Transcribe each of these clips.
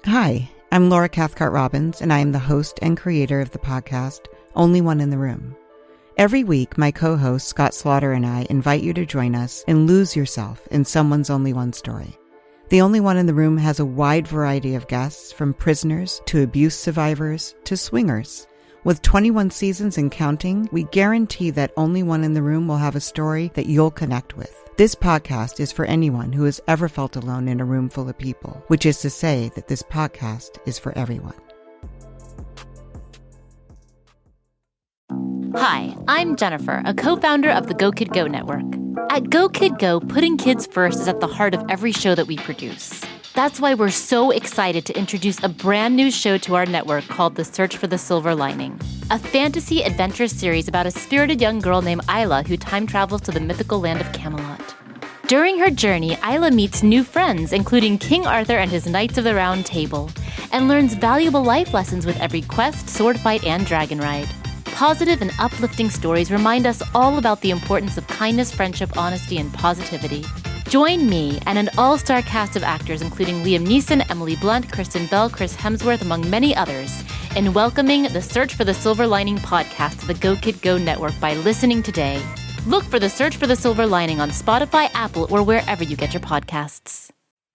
Hi, I'm Laura Cathcart-Robbins, and I am the host and creator of the podcast, Only One in the Room. Every week, my co-host Scott Slaughter and I invite you to join us and lose yourself in someone's Only One story. The Only One in the Room has a wide variety of guests, from prisoners to abuse survivors to swingers. With 21 seasons and counting, we guarantee that Only One in the Room will have a story that you'll connect with. This podcast is for anyone who has ever felt alone in a room full of people, which is to say that this podcast is for everyone. Hi, I'm Jennifer, a co-founder of the Go Kid Go network. At Go Kid Go, putting kids first is at the heart of every show that we produce. That's why we're so excited to introduce a brand new show to our network called The Search for the Silver Lining, a fantasy adventure series about a spirited young girl named Isla who time travels to the mythical land of Camelot. During her journey, Isla meets new friends, including King Arthur and his Knights of the Round Table, and learns valuable life lessons with every quest, sword fight, and dragon ride. Positive and uplifting stories remind us all about the importance of kindness, friendship, honesty, and positivity. Join me and an all-star cast of actors including Liam Neeson, Emily Blunt, Kristen Bell, Chris Hemsworth, among many others, in welcoming the Search for the Silver Lining podcast to the Go Kid Go network by listening today. Look for the Search for the Silver Lining on Spotify, Apple, or wherever you get your podcasts.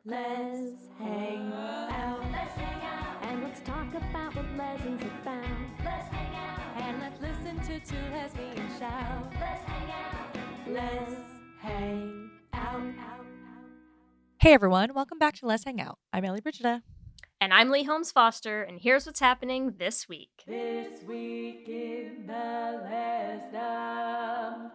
Let's hang out. Let's hang out. And let's talk about what Leslie's about. Let's hang out. And let's listen to two lesbians shout. Let's hang out. Let's hang out. Hey everyone, welcome back to Lez Hang Out. I'm Ellie Brigida. And I'm Leigh Holmes Foster, and here's what's happening this week. This week in the Lesdom.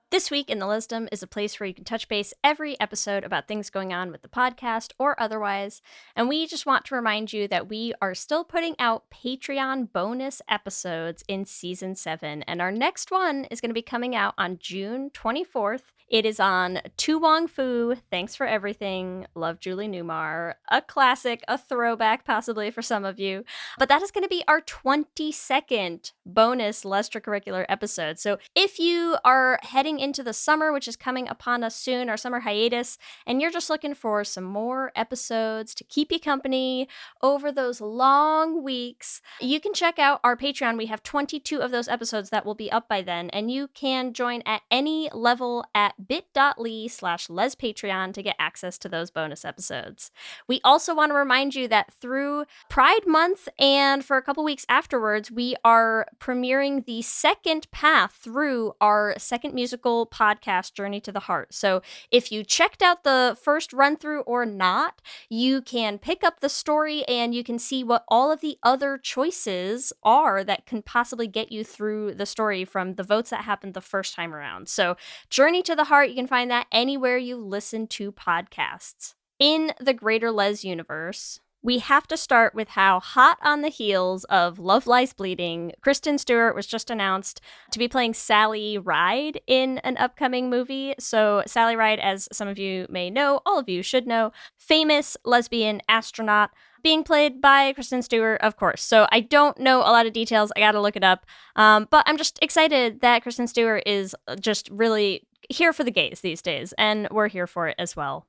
This week in the Lesdom is a place where you can touch base every episode about things going on with the podcast or otherwise. And we just want to remind you that we are still putting out Patreon bonus episodes in Season 7. And our next one is going to be coming out on June 24th. It is on Tu Wong Fu, Thanks for Everything, Love Julie Newmar, a classic, a throwback possibly for some of you. But that is going to be our 22nd bonus extracurricular episode. So if you are heading into the summer, which is coming upon us soon, our summer hiatus, and you're just looking for some more episodes to keep you company over those long weeks, you can check out our Patreon. We have 22 of those episodes that will be up by then, and you can join at any level at bit.ly/lespatreon to get access to those bonus episodes. We also want to remind you that through Pride Month and for a couple weeks afterwards, we are premiering the second path through our second musical podcast, Journey to the Heart. So if you checked out the first run through or not, you can pick up the story and you can see what all of the other choices are that can possibly get you through the story from the votes that happened the first time around. So Journey to the Heart, you can find that anywhere you listen to podcasts. In the greater Les universe, we have to start with how hot on the heels of Love Lies Bleeding, Kristen Stewart was just announced to be playing Sally Ride in an upcoming movie. So Sally Ride, as some of you may know, all of you should know, famous lesbian astronaut, being played by Kristen Stewart, of course. So I don't know a lot of details. I gotta look it up. But I'm just excited that Kristen Stewart is just really here for the gays these days, and we're here for it as well.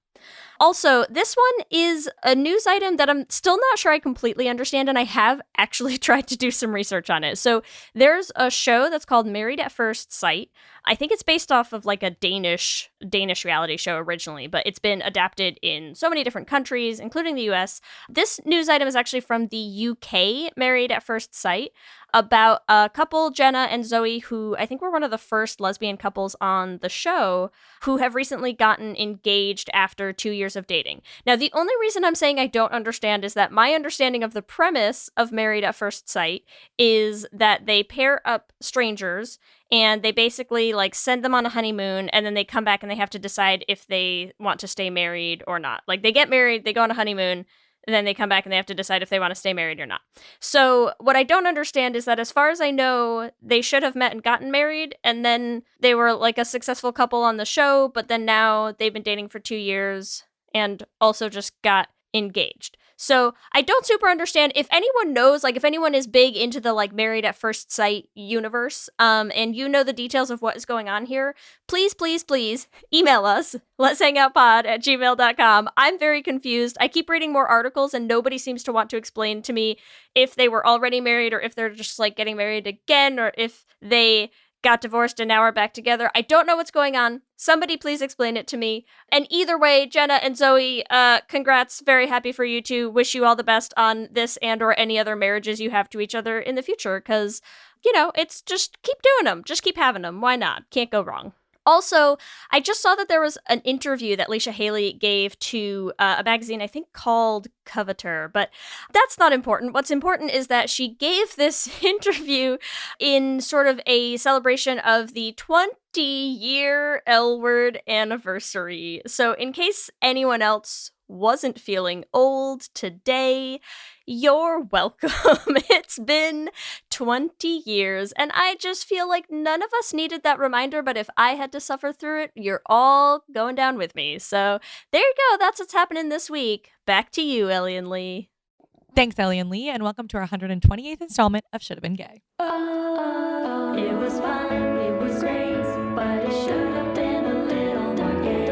Also, this one is a news item that I'm still not sure I completely understand, and I have actually tried to do some research on it. So there's a show that's called Married at First Sight. I think it's based off of like a Danish reality show originally, but it's been adapted in so many different countries, including the US. This news item is actually from the UK, Married at First Sight, about a couple, Jenna and Zoe, who I think were one of the first lesbian couples on the show, who have recently gotten engaged after 2 years of dating. Now, the only reason I'm saying I don't understand is that my understanding of the premise of Married at First Sight is that they pair up strangers and they basically like send them on a honeymoon, and then they come back and they have to decide if they want to stay married or not. Like, they get married, they go on a honeymoon, and then they come back and they have to decide if they want to stay married or not. So what I don't understand is that, as far as I know, they should have met and gotten married, and then they were like a successful couple on the show, but then now they've been dating for 2 years and also just got engaged. So I don't super understand if anyone knows, like if anyone is big into the like Married at First Sight universe, and you know the details of what is going on here, please, please, please email us, letshangoutpod@gmail.com. I'm very confused. I keep reading more articles and nobody seems to want to explain to me if they were already married or if they're just like getting married again or if they got divorced and now are back together. I don't know what's going on. Somebody please explain it to me. And either way, Jenna and Zoe, congrats. Very happy for you two. Wish you all the best on this and or any other marriages you have to each other in the future. Because, you know, it's just keep doing them. Just keep having them. Why not? Can't go wrong. Also, I just saw that there was an interview that Leisha Haley gave to a magazine, I think called Coveter, but that's not important. What's important is that she gave this interview in sort of a celebration of the 20-year L-Word anniversary. So in case anyone else wasn't feeling old today, you're welcome. It's been 20 years, and I just feel like none of us needed that reminder, but if I had to suffer through it, you're all going down with me. So there you go. That's what's happening this week. Back to you, Ellie and Leigh. Thanks, Ellie and Leigh, and welcome to our 128th installment of Should Have Been Gay. Oh, it was fun, it was great, but it should have been a little more gay.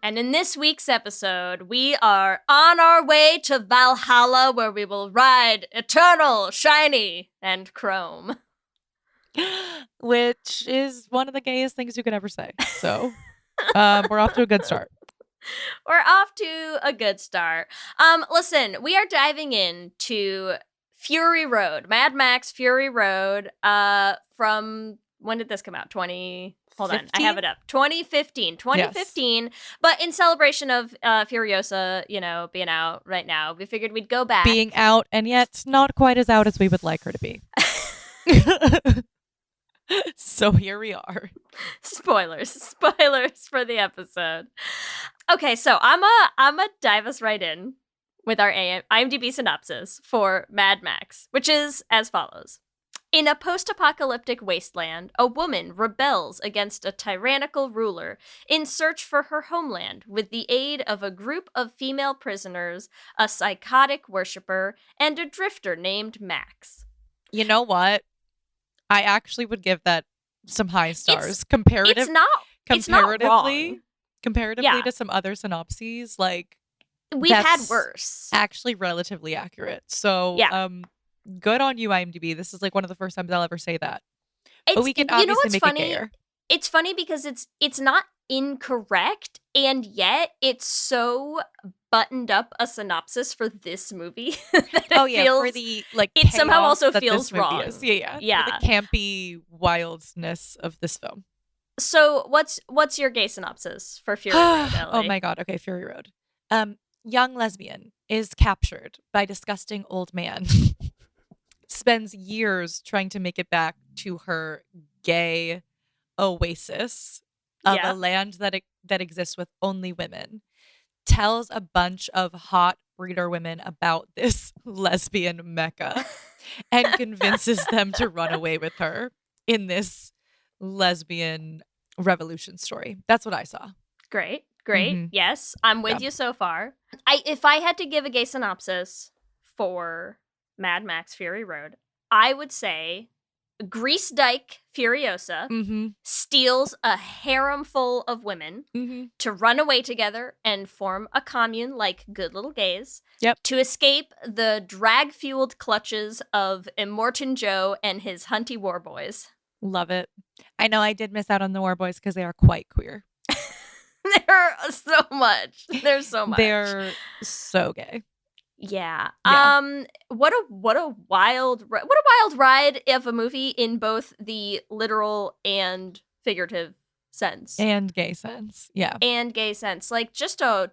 And in this week's episode, we are on our way to Valhalla, where we will ride eternal, shiny, and chrome. Which is one of the gayest things you could ever say. So we're off to a good start. We're off to a good start. Listen, we are diving into Fury Road, Mad Max Fury Road, from, when did this come out? Hold on, I have it up. 2015. Yes. But in celebration of Furiosa, you know, being out right now, we figured we'd go back. Being out, and yet not quite as out as we would like her to be. So here we are. Spoilers for the episode. Okay, so I'm a dive us right in with our IMDb synopsis for Mad Max, which is as follows. In a post-apocalyptic wasteland, a woman rebels against a tyrannical ruler in search for her homeland with the aid of a group of female prisoners, a psychotic worshiper, and a drifter named Max. You know what? I actually would give that some high stars. Comparatively to some other synopses, like we've had worse. Actually, relatively accurate. So, good on you, IMDb. This is like one of the first times I'll ever say that. But we can obviously make it gayer. It's funny because it's not incorrect, and yet it's so buttoned up a synopsis for this movie that for the like it somehow also feels wrong. Yeah. For the campy wildness of this film. So what's your gay synopsis for Fury Road, Ellie? Oh my god, okay, Fury Road. Young lesbian is captured by disgusting old man. Spends years trying to make it back to her gay oasis of a land that exists with only women. Tells a bunch of hot breeder women about this lesbian mecca and convinces them to run away with her in this lesbian revolution story. That's what I saw. Great. Mm-hmm. Yes, I'm with you so far. If I had to give a gay synopsis for Mad Max Fury Road, I would say Grease Dyke Furiosa steals a harem full of women to run away together and form a commune like good little gays to escape the drag-fueled clutches of Immortan Joe and his hunty war boys. Love it. I know I did miss out on the war boys because they are quite queer. There's so much. They're so gay. Yeah. What a wild ride of a movie in both the literal and figurative sense. And gay sense. Yeah. And gay sense. Like just a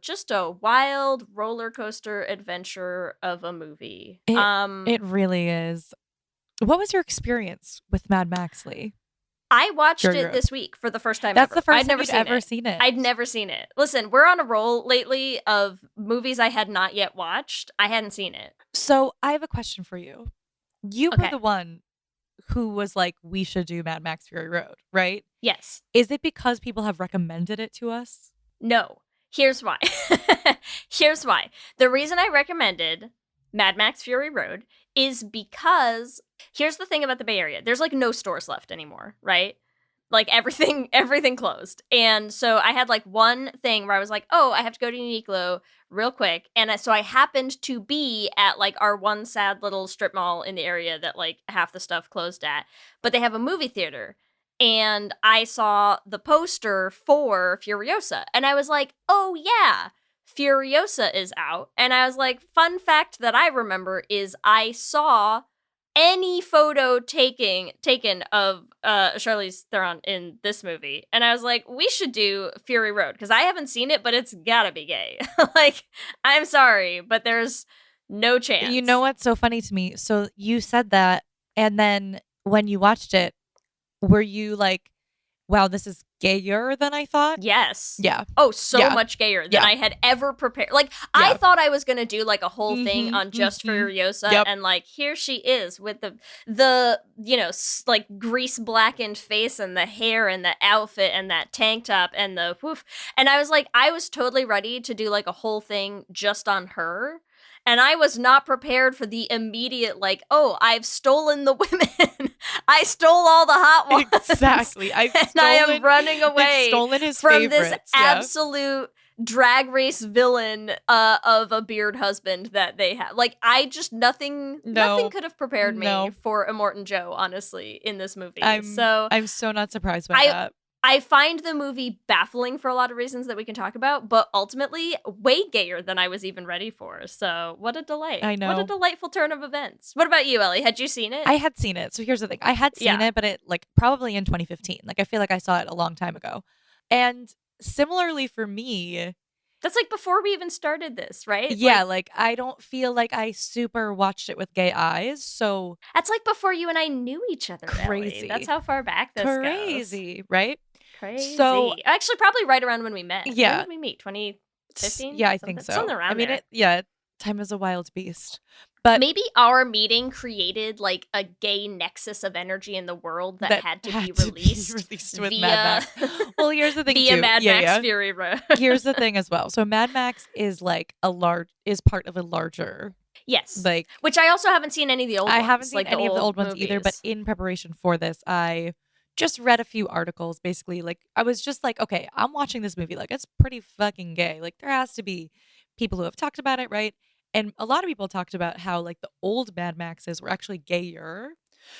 wild roller coaster adventure of a movie. It really is. What was your experience with Mad Max, Leigh? I watched it this week for the first time That's ever. the first time I've ever seen it. I'd never seen it. Listen, we're on a roll lately of movies I had not yet watched. I hadn't seen it. So I have a question for you. You were the one who was like, we should do Mad Max Fury Road, right? Yes. Is it because people have recommended it to us? No. Here's why. Here's why. The reason I recommended Mad Max Fury Road is because here's the thing about the Bay Area. There's like no stores left anymore, right? Like everything closed. And so I had like one thing where I was like, oh, I have to go to Uniqlo real quick. And so I happened to be at like our one sad little strip mall in the area that like half the stuff closed at. But they have a movie theater. And I saw the poster for Furiosa. And I was like, oh yeah, Furiosa is out. And I was like, fun fact that I remember is I saw any photo taken of Charlize Theron in this movie. And I was like, we should do Fury Road, because I haven't seen it, but it's gotta be gay. Like, I'm sorry, but there's no chance. You know what's so funny to me? So you said that, and then when you watched it, were you like, wow, this is gayer than I thought? Yes. Yeah. Oh, so Yeah. much gayer than Yeah. I had ever prepared. Like, Yeah. I thought I was going to do like a whole thing Mhm, on just mhm. Furiosa. Yep. And like, here she is with the like grease blackened face and the hair and the outfit and that tank top and the woof. And I was like, I was totally ready to do like a whole thing just on her. And I was not prepared for the immediate, like, oh, I've stolen the women. I stole all the hot ones. Exactly. And I am running away stolen his from favorites. this yeah. absolute drag race villain of a beard husband that they have. Like, I just nothing could have prepared me No. for Immortan Joe, honestly, in this movie. I'm so not surprised by that. I find the movie baffling for a lot of reasons that we can talk about, but ultimately way gayer than I was even ready for. So what a delight. I know. What a delightful turn of events. What about you, Ellie? Had you seen it? I had seen it. So here's the thing. I had seen Yeah. it, but it like probably in 2015. Like I feel like I saw it a long time ago. And similarly for me, That's like before we even started this, right? yeah, Like, like I don't feel like I super watched it with gay eyes. So that's like before you and I knew each other. Ellie. Crazy. That's how far back this goes. crazy, right? Crazy. So- Actually, probably right around when we met. Yeah. When did we meet? 2015? Yeah, I think so. Something around I mean, there. time is a wild beast. But Maybe our meeting created like a gay nexus of energy in the world that had to be released with via, Mad Max. Well, here's the thing via too. Mad yeah, Max yeah. Fury Road. Here's the thing as well. So Mad Max is like is part of a larger Yes. like Which I also haven't seen any of the old ones. I haven't seen like any of the old ones either, but movies. in preparation for this, I just read a few articles. Basically, like I was just like, okay, I'm watching this movie. Like it's pretty fucking gay. Like there has to be people who have talked about it, right? And a lot of people talked about how like the old Mad Maxes were actually gayer.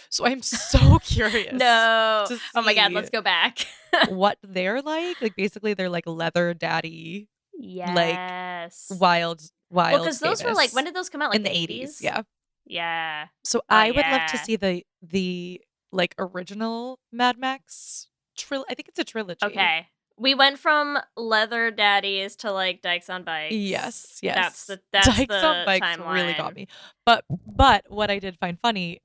So I'm so curious. No. to Oh my God, see let's go back. what they're like. Like basically, they're like leather daddy, Yes. wild. Well, because those were like, gayness when did those come out? Like in the 80s. Yeah. Yeah. So Oh, I would love to yeah. see the like original Mad Max I think it's a trilogy. Okay. We went from leather daddies to like dykes on bikes. Yes. That's Dykes the on Bikes timeline. really got me. But what I did find funny,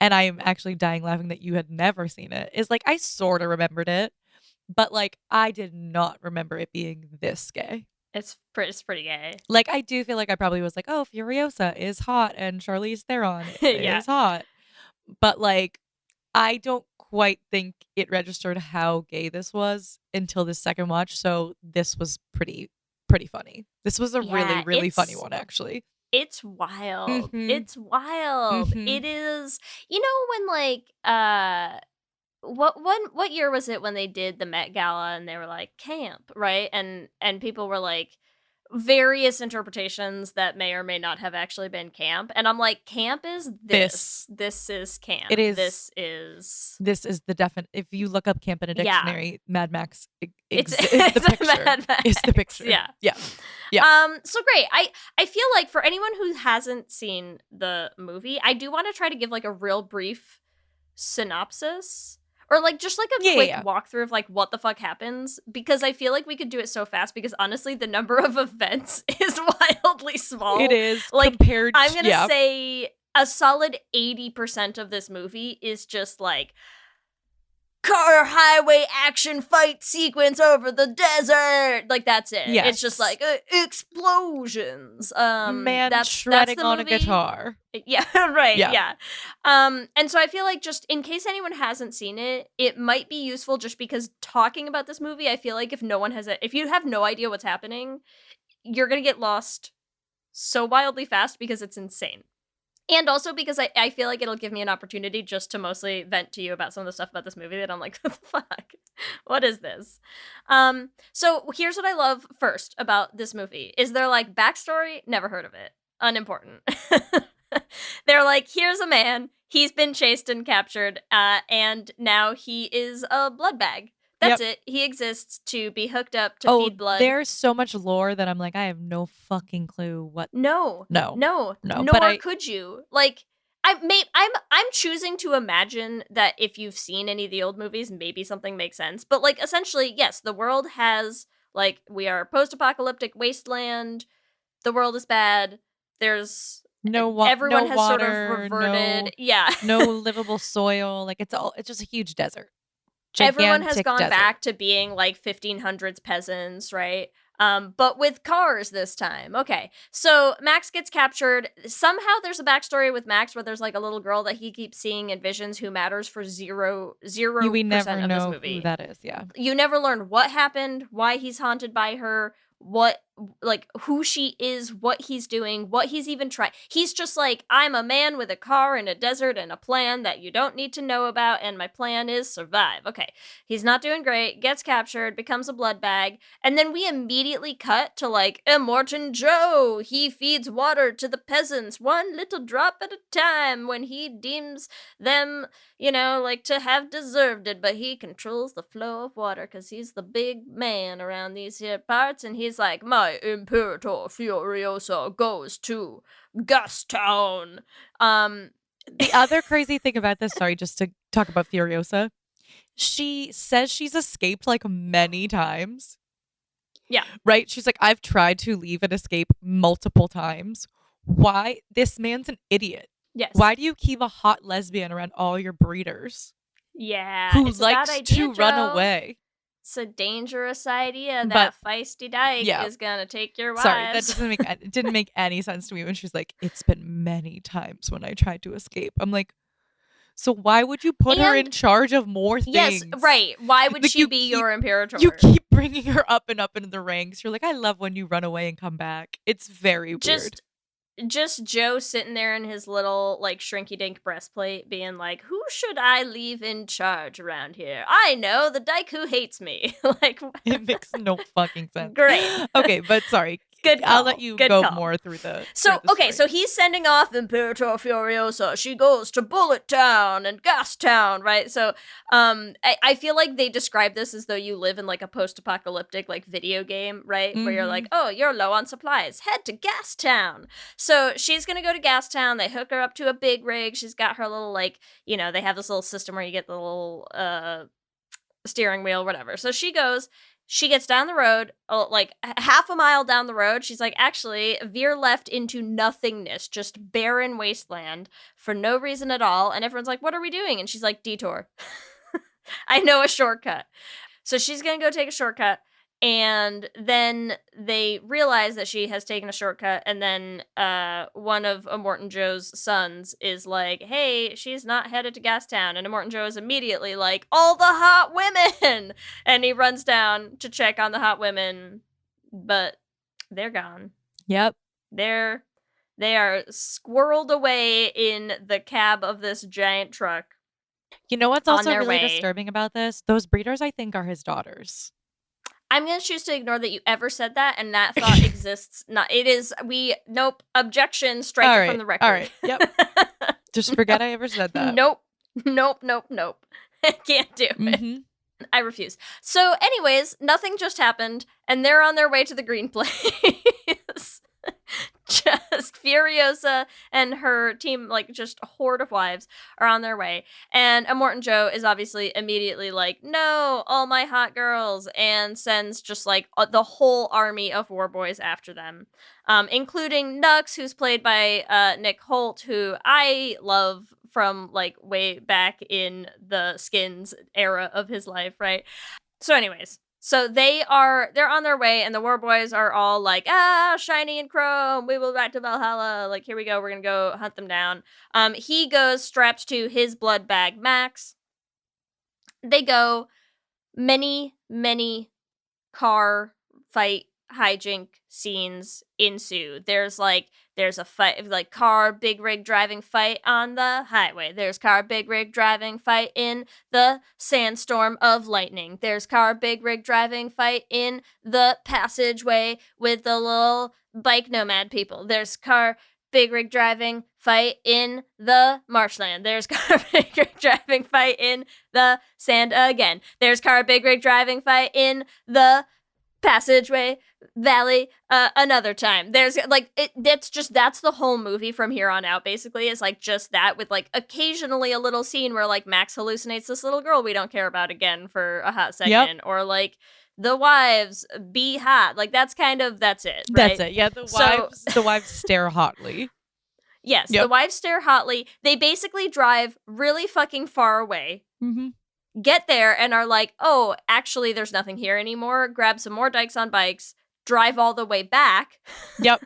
and I am actually dying laughing that you had never seen it, is like I sort of remembered it, but like I did not remember it being this gay. It's pretty gay. Like I do feel like I probably was like, oh, Furiosa is hot and Charlize Theron Yeah. is hot. But like I don't quite think it registered how gay this was until the second watch. So this was pretty funny. This was a Yeah, really funny it's- one actually. It's wild. Mhm. It's wild. Mhm. It is. You know when like what year was it when they did the Met Gala and they were like camp, right? And people were like various interpretations that may or may not have actually been camp. And I'm like, camp is this. This is camp. It is- This is This is the definite. If you look up camp in a Yeah. dictionary, Mad Max it's is the it's picture. Mad Max. Is the picture. Yeah. Yeah. Yeah. So great. I feel like for anyone who hasn't seen the movie, I do want to try to give like a real brief synopsis or like just like a Yeah, quick yeah. walkthrough of like what the fuck happens, because I feel like we could do it so fast because honestly the number of events is wildly small. It is like, compared. I'm going to yeah. say a solid 80% of this movie is just like car highway action fight sequence over the desert. Like, that's it. Yes. It's just like explosions. Man that's shredding the on a movie. guitar. Yeah, right. Yeah. Yeah. And so I feel like, just in case anyone hasn't seen it, it might be useful just because talking about this movie, I feel like if you have no idea what's happening, you're going to get lost so wildly fast because it's insane. And also because I feel like it'll give me an opportunity just to mostly vent to you about some of the stuff about this movie that I'm like, what the fuck? What is this? So here's what I love first about this movie. Is there like backstory? Never heard of it. Unimportant. They're like, here's a man. He's been chased and captured, and now he is a blood bag. That's it. He exists to be hooked up to feed blood. There's so much lore that I'm like, I have no fucking clue what. No. Nor could you. Like, I'm choosing to imagine that if you've seen any of the old movies, maybe something makes sense. But like, essentially, yes, the world has, like, we are a post-apocalyptic wasteland. The world is bad. There's everyone has water, sort of reverted. No livable soil. Like, it's just a huge desert. Everyone has gone desert. back to being like 1500s peasants, right? But with cars this time. Okay, so Max gets captured. Somehow there's a backstory with Max where there's like a little girl that he keeps seeing in visions who matters for 0% we never of know this movie. who that is. Yeah, you never learn what happened, why he's haunted by her, who she is, what he's doing, what he's even trying. He's just like, I'm a man with a car in a desert and a plan that you don't need to know about, and my plan is survive. Okay, he's not doing great, gets captured, becomes a blood bag, and then we immediately cut to like Immortan Joe. He feeds water to the peasants, one little drop at a time, when he deems them, like to have deserved it, but he controls the flow of water because he's the big man around these here parts, and he's like, my Imperator Furiosa goes to Gastown. The other crazy thing about this, sorry, just to talk about Furiosa, she says she's escaped like many times. Yeah. Right? She's like, I've tried to leave and escape multiple times. Why? This man's an idiot. Yes. Why do you keep a hot lesbian around all your breeders? Yeah. Who it's likes a bad idea, to run Joe. away? It's a dangerous idea. That feisty dyke is gonna take your wives. Sorry, it didn't make any sense to me when she's like, it's been many times when I tried to escape. I'm like, so why would you put her in charge of more things? Yes, right. Why would she be your Imperator? You keep bringing her up and up into the ranks. You're like, I love when you run away and come back. It's very weird. Just Joe sitting there in his little, like, shrinky-dink breastplate being like, who should I leave in charge around here? I know, the dyke who hates me. Like, it makes no fucking sense. Great. Okay, but sorry. Good call. I'll let you go more through the So, story. So he's sending off Imperator Furiosa. She goes to Bullet Town and Gas Town, right? So, I feel like they describe this as though you live in, like, a post-apocalyptic, like, video game, right? Mm-hmm. Where you're like, oh, you're low on supplies. Head to Gas Town. So she's gonna go to Gas Town. They hook her up to a big rig. She's got her little, like, they have this little system where you get the little steering wheel, whatever. So she goes. She gets down the road, like half a mile down the road. She's like, actually, veer left into nothingness, just barren wasteland for no reason at all. And everyone's like, what are we doing? And she's like, detour. I know a shortcut. So she's going to go take a shortcut. And then they realize that she has taken a shortcut. And then one of Immortan Joe's sons is like, hey, she's not headed to Gastown. And Immortan Joe is immediately like, all the hot women. And he runs down to check on the hot women. But they're gone. Yep. They are squirreled away in the cab of this giant truck. You know what's also really disturbing about this? Those breeders, I think, are his daughters. I'm going to choose to ignore that you ever said that, and that thought exists. Nope, objection, strike it from the record. All right, yep. Just forget I ever said that. Nope. I can't do it. I refuse. So anyways, nothing just happened, and they're on their way to the green place. Just Furiosa and her team, like just a horde of wives, are on their way. And Immortan Joe is obviously immediately like, no, all my hot girls, and sends just like the whole army of war boys after them, including Nux, who's played by Nick Holt, who I love from like way back in the Skins era of his life, right? So anyways, so they're on their way, and the war boys are all like, shiny and chrome, we will back to Valhalla, like, here we go, we're gonna go hunt them down. He goes strapped to his blood bag Max. They go. Many car fight hijink scenes ensue. There's a fight, like car big rig driving fight on the highway. There's car big rig driving fight in the sandstorm of lightning. There's car big rig driving fight in the passageway with the little bike nomad people. There's car big rig driving fight in the marshland. There's car big rig driving fight in the sand again. There's car big rig driving fight in the passageway valley another time. There's like that's the whole movie from here on out. Basically, is like just that, with like occasionally a little scene where like Max hallucinates this little girl we don't care about again for a hot second, or like the wives be hot. Like that's it. Right? That's it. Yeah, the wives stare hotly. Yes, the wives stare hotly. They basically drive really fucking far away. Mm-hmm. Get there and are like, oh, actually, there's nothing here anymore. Grab some more dykes on bikes. Drive all the way back. Yep.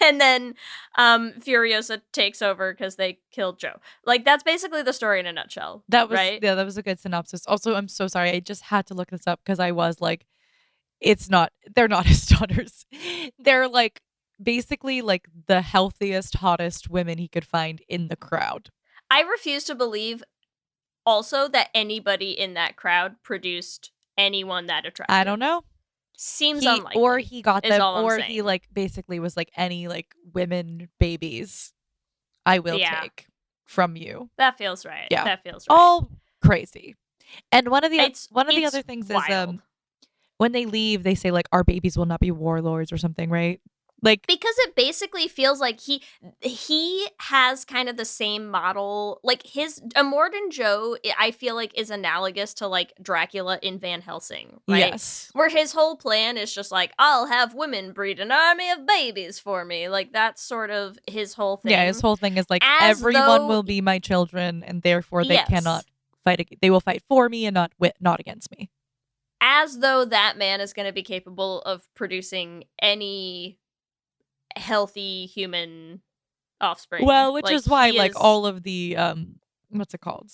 And then Furiosa takes over because they killed Joe. Like, that's basically the story in a nutshell. That was right? Yeah, that was a good synopsis. Also, I'm so sorry. I just had to look this up because I was like, they're not his daughters. They're like basically like the healthiest, hottest women he could find in the crowd. I refuse to believe also that anybody in that crowd produced anyone that attractive. I don't know. Seems unlikely. Or he got them, or he he like basically was like, any like women babies I will take from you. That feels right. Yeah. That feels right. All crazy. And one of the other things wild. is when they leave, they say like, our babies will not be warlords or something, right? Like, because it basically feels like he has kind of the same model, like his Immortan Joe, I feel like is analogous to like Dracula in Van Helsing, right? Yes. Where his whole plan is just like, I'll have women breed an army of babies for me. Like that's sort of his whole thing. Yeah, his whole thing is like, everyone will be my children, and therefore they cannot fight. They will fight for me and not against me. As though that man is going to be capable of producing any healthy human offspring. Well, which is why like all of the what's it called?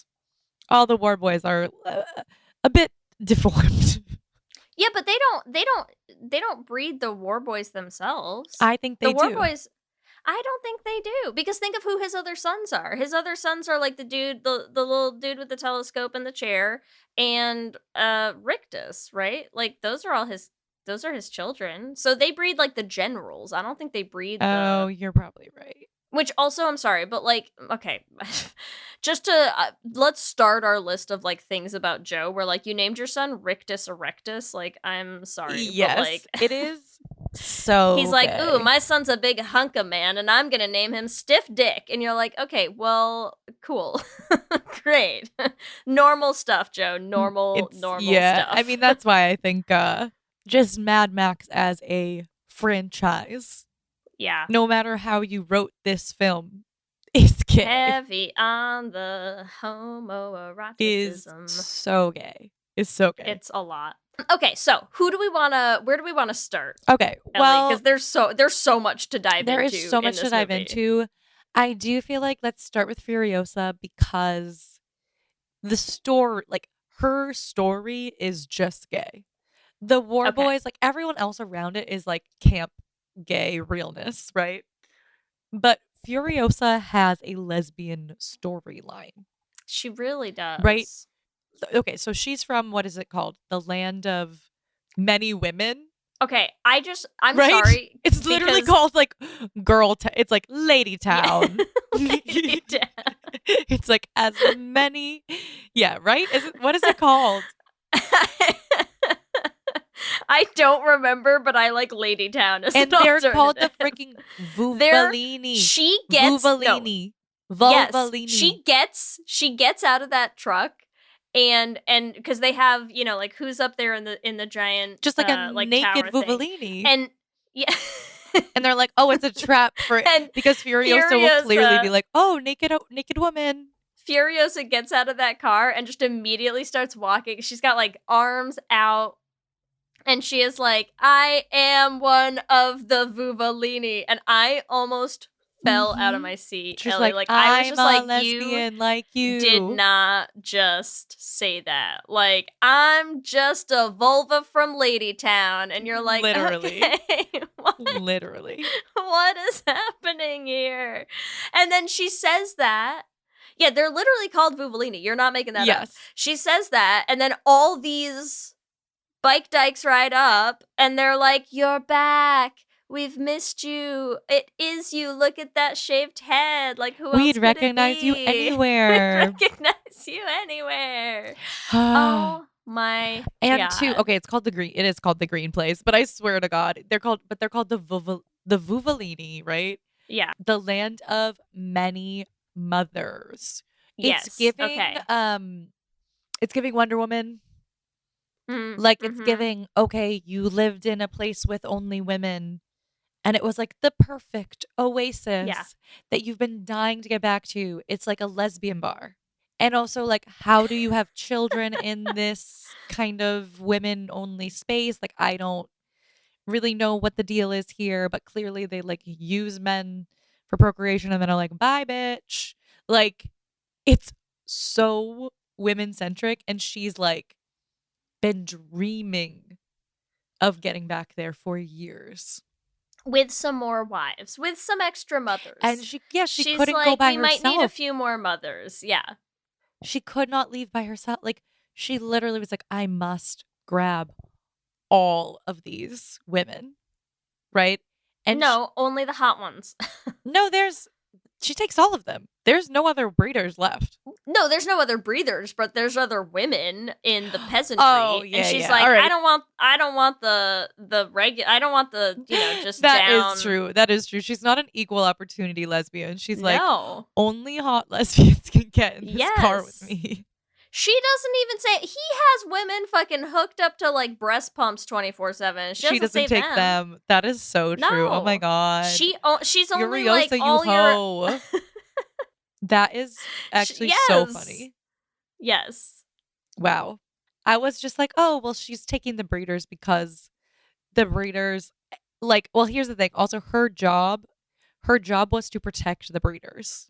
All the war boys are a bit deformed. Yeah, but they don't breed the war boys themselves. I think they do. The war boys, I don't think they do, because think of who his other sons are. His other sons are like the little dude with the telescope and the chair, and Rictus, right? Like those are his children. So they breed like the generals. I don't think they breed Oh, you're probably right. Which also, I'm sorry, but like, okay, just to, let's start our list of like things about Joe, where like you named your son Rictus Erectus. Like, I'm sorry. Yes, but, like, it is so he's like, ooh, my son's a big hunk of man, and I'm going to name him Stiff Dick. And you're like, okay, well, cool. Great. Normal stuff, Joe. Normal stuff. I mean, that's why I think just Mad Max as a franchise. Yeah. No matter how you wrote this film, is gay. Heavy on the homoeroticism. Is so gay. It's so gay. It's a lot. Okay, so where do we wanna start? Okay, well, because there's so much to dive into. There is so much to dive into. I do feel like let's start with Furiosa, because the story, like her story, is just gay. The war boys, like everyone else around it, is like camp gay realness, right? But Furiosa has a lesbian storyline. She really does. Right? Okay, so she's from, what is it called? The land of many women? Okay, I'm right? sorry. It's literally called like it's like Lady Town. Lady Town. It's like as many. Yeah, right? What is it called? I don't remember, but I like Ladytown as And an they're called the alternative. freaking Vuvalini. She gets Vuvalini. Yes, Vuvalini. she gets out of that truck, and because they have, you know, like, who's up there in the giant, Just like a like, naked tower thing. Vuvalini. And yeah. And they're like, oh, it's a trap for And because Furiosa will clearly be like, oh, naked woman. Furiosa gets out of that car and just immediately starts walking. She's got like arms out, and she is like, I am one of the Vuvalini. And I almost fell out of my seat. She's Ellie. like, I was just like, lesbian like you did not just say that. Like, I'm just a vulva from Ladytown. And you're like, Literally. okay, what? Literally. What is happening here? And then she says that. Yeah, they're literally called Vuvalini. You're not making that up. Yes. She says that, and then all these bike dykes ride up, and they're like, you're back. We've missed you. It is you. Look at that shaved head. Like, who else We'd could recognize it you be? anywhere. We'd recognize you anywhere. Oh my And God. okay, it's called the green. It is called the Green Place, but I swear to God, they're called the Vuvalini, right? Yeah. The land of many mothers. Yes. It's giving Okay. it's giving Wonder Woman. Mm, Like it's giving, okay, you lived in a place with only women, and it was like the perfect oasis that you've been dying to get back to. It's like a lesbian bar. And also, like, how do you have children in this kind of women only space? Like, I don't really know what the deal is here, but clearly they like use men for procreation and then are like, bye, bitch. Like, it's so women centric. And she's like been dreaming of getting back there for years. With some more wives, with some extra mothers. And she She's couldn't like, go by we herself. might need a few more mothers. Yeah. She could not leave by herself. Like, she literally was like, I must grab all of these women. Right? And no, only the hot ones. no, she takes all of them. There's no other breeders left. No, there's no other breeders, but there's other women in the peasantry. Oh, yeah, and she's yeah. like, All right. I don't want the regular. I don't want the, you know, just That down. is true. That is true. She's not an equal opportunity lesbian. She's like, No. only hot lesbians can get in this car with Yes. me. She doesn't even say, he has women fucking hooked up to like breast pumps 24/7. She doesn't say take them. That is so true. Oh my No. God. She's only like Furiosa, all you your. hoe. That is actually so Yes. funny. Yes. Wow. I was just like, oh, well, she's taking the breeders because the breeders, like, well, here's the thing. Also, her job was to protect the breeders.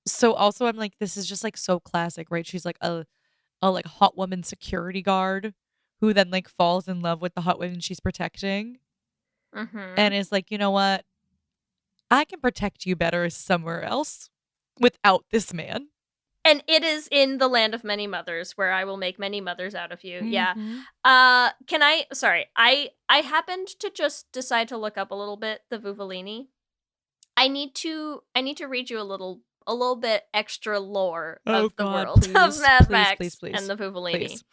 So also, I'm like, this is just like so classic, right? She's like a like hot woman security guard who then like falls in love with the hot woman she's protecting and is like, you know what? I can protect you better somewhere else without this man. And it is in the land of many mothers where I will make many mothers out of you. Yeah. Can I, sorry, I happened to just decide to look up a little bit the Vuvalini. I need to read you a little bit extra lore of the world of Mad Max and the Vuvalini. Please.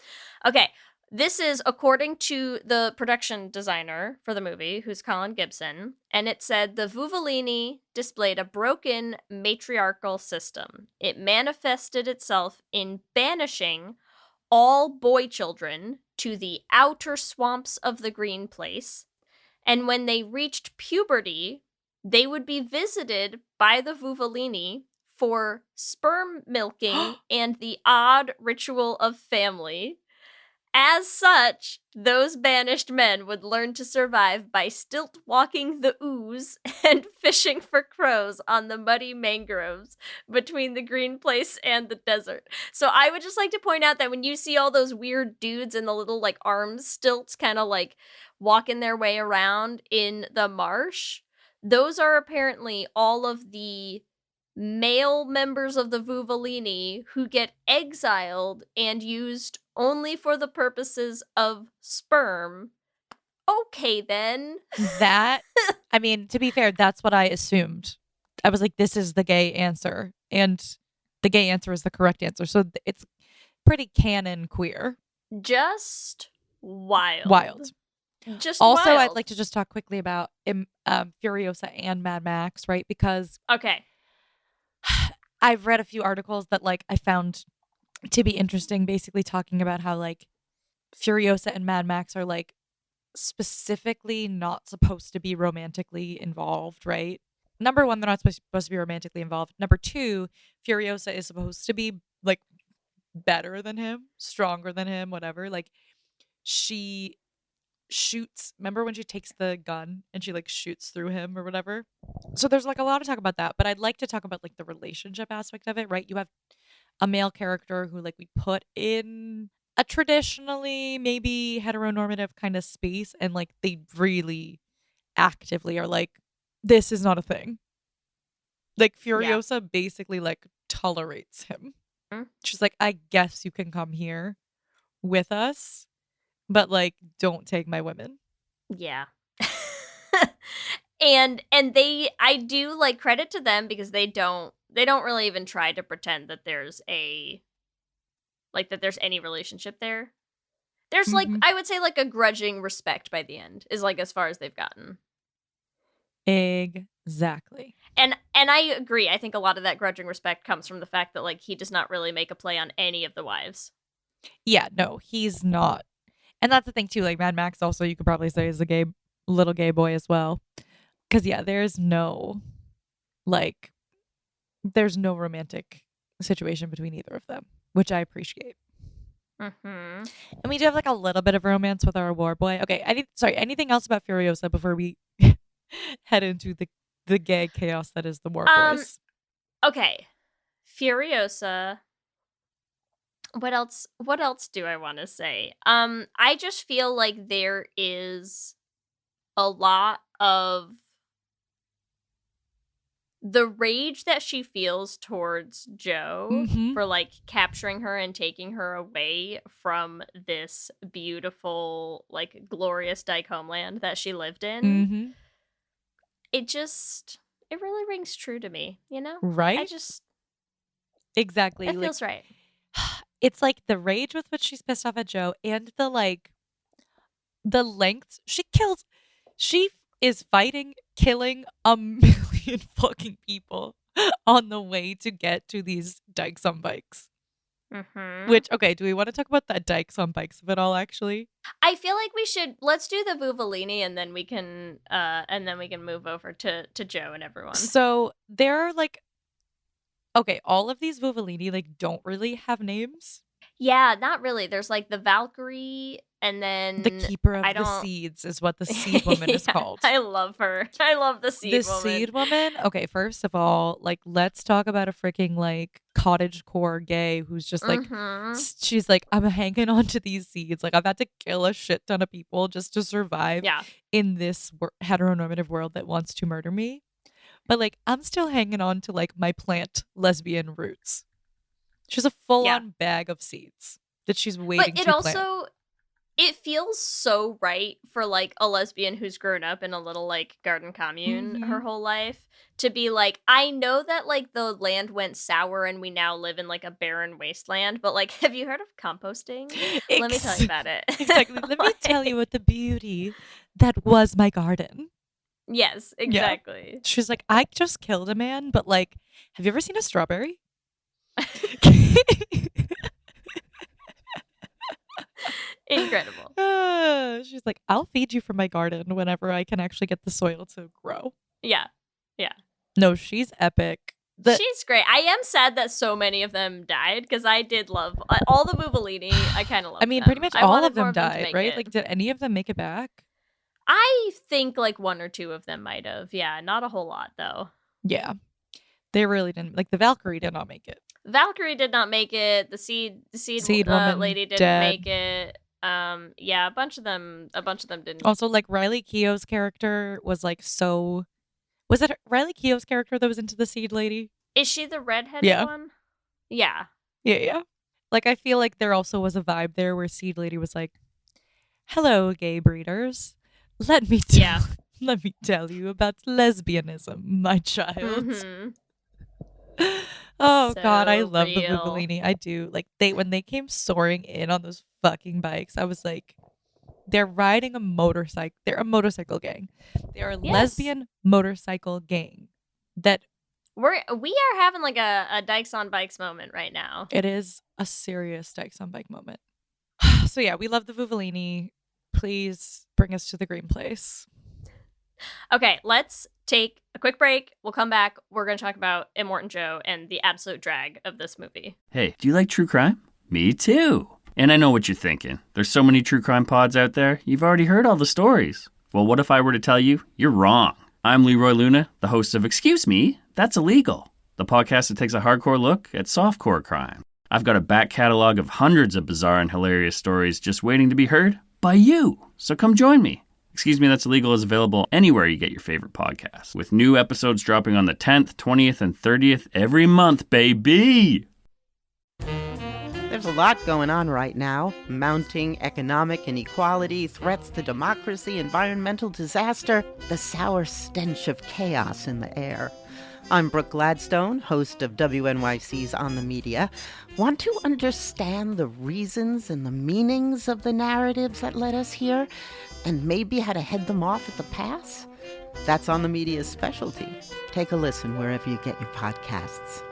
Okay. This is according to the production designer for the movie, who's Colin Gibson, and it said the Vuvalini displayed a broken matriarchal system. It manifested itself in banishing all boy children to the outer swamps of the Green Place, and when they reached puberty, they would be visited by the Vuvalini for sperm milking and the odd ritual of family. As such, those banished men would learn to survive by stilt walking the ooze and fishing for crows on the muddy mangroves between the Green Place and the desert. So I would just like to point out that when you see all those weird dudes in the little like arms stilts kind of like walking their way around in the marsh, those are apparently all of the male members of the Vuvalini who get exiled and used only for the purposes of sperm. Okay, then. That, I mean, to be fair, that's what I assumed. I was like, this is the gay answer. And the gay answer is the correct answer. So it's pretty canon queer. Just wild. Wild. Just Also, wild. I'd like to just talk quickly about Furiosa and Mad Max, right? Because Okay. I've read a few articles that like I found to be interesting, basically talking about how like Furiosa and Mad Max are like specifically not supposed to be romantically involved, right? Number one, they're not supposed to be romantically involved. Number two, Furiosa is supposed to be like better than him, stronger than him, whatever. Like she shoots, remember when she takes the gun and she like shoots through him or whatever? So there's like a lot of talk about that, but I'd like to talk about like the relationship aspect of it, right? You have a male character who like we put in a traditionally maybe heteronormative kind of space, and like they really actively are like, this is not a thing. Like Furiosa basically like tolerates him. She's like, I guess you can come here with us, but like don't take my women. Yeah. and I do like credit to them because they don't really even try to pretend that there's any relationship there. There's like, I would say like a grudging respect by the end is like as far as they've gotten. Exactly. And I agree. I think a lot of that grudging respect comes from the fact that like he does not really make a play on any of the wives. Yeah, no, he's not. And that's the thing too, like Mad Max also you could probably say is a little gay boy as well. Cause yeah, there's no romantic situation between either of them, which I appreciate. And we do have like a little bit of romance with our war boy. Okay, anything else about Furiosa before we head into the gay chaos that is the war boys? Okay. Furiosa. What else do I want to say? I just feel like there is a lot of the rage that she feels towards Joe for like capturing her and taking her away from this beautiful, like glorious dyke homeland that she lived in. It really rings true to me, you know? Right? Exactly. It feels right. It's like the rage with which she's pissed off at Joe and the lengths she is fighting, killing a million fucking people on the way to get to these dykes on bikes. Which, okay, do we want to talk about that dykes on bikes of it all, actually? I feel like let's do the Vuvalini and then we can move over to Joe and everyone. So there are like, okay, all of these Vuvalini like don't really have names. Yeah, not really. There's like the Valkyrie, and then the keeper of the seeds is what the seed woman is called. I love her. I love the seed woman. The seed woman? Okay, first of all, like let's talk about a freaking like cottagecore gay who's just like she's like, I'm hanging on to these seeds. Like I've had to kill a shit ton of people just to survive in this heteronormative world that wants to murder me. But like I'm still hanging on to like my plant lesbian roots. She's a full-on bag of seeds that she's waiting to plant. It feels so right for like a lesbian who's grown up in a little like garden commune her whole life to be like, I know that like the land went sour and we now live in like a barren wasteland, but like, have you heard of composting? Let me tell you about it. Exactly. Let me tell you what the beauty that was my garden. Yes, exactly. Yeah. She's like, I just killed a man, but like, have you ever seen a strawberry? Incredible. She's like, I'll feed you from my garden whenever I can actually get the soil to grow. Yeah. No, she's epic. She's great. I am sad that so many of them died because I did love all the Vuvalini. I kind of love. I mean, them. pretty much all of them died, right? Like, did any of them make it back? I think like one or two of them might have. Yeah, not a whole lot though. Yeah, they really didn't. Like the Valkyrie did not make it. Valkyrie did not make it. The seed woman lady didn't make it. Yeah, a bunch of them didn't. Also, like Riley Keough's character was like so. Was it Riley Keough's character that was into the seed lady? Is she the redheaded one? Yeah. Yeah. Like I feel like there also was a vibe there where seed lady was like, "Hello, gay breeders. Let me tell you about lesbianism, my child." Oh so God, I love the Vuvalini. I do. Like when they came soaring in on those fucking bikes, I was like, They're riding a motorcycle. They're a motorcycle gang. They're a Yes. lesbian motorcycle gang. That We are having like a dykes on bikes moment right now. it is a serious dykes on bike moment. So yeah, we love the Vuvalini. Please bring us to the green place. Okay, let's take a quick break. We'll come back. We're going to talk about Immortan Joe and the absolute drag of this movie. Hey, do you like true crime? Me too. And I know what you're thinking. There's so many true crime pods out there, you've already heard all the stories. Well, what if I were to tell you you're wrong? I'm Leroy Luna, the host of Excuse Me, That's Illegal, the podcast that takes a hardcore look at softcore crime. I've got a back catalog of hundreds of bizarre and hilarious stories just waiting to be heard by you. So come join me. Excuse Me, That's Illegal is available anywhere you get your favorite podcasts, with new episodes dropping on the 10th, 20th, and 30th every month, baby! There's a lot going on right now. Mounting economic inequality, threats to democracy, environmental disaster, the sour stench of chaos in the air. I'm Brooke Gladstone, host of WNYC's On the Media. Want to understand the reasons and the meanings of the narratives that led us here, and maybe how to head them off at the pass? That's On the Media's specialty. Take a listen wherever you get your podcasts.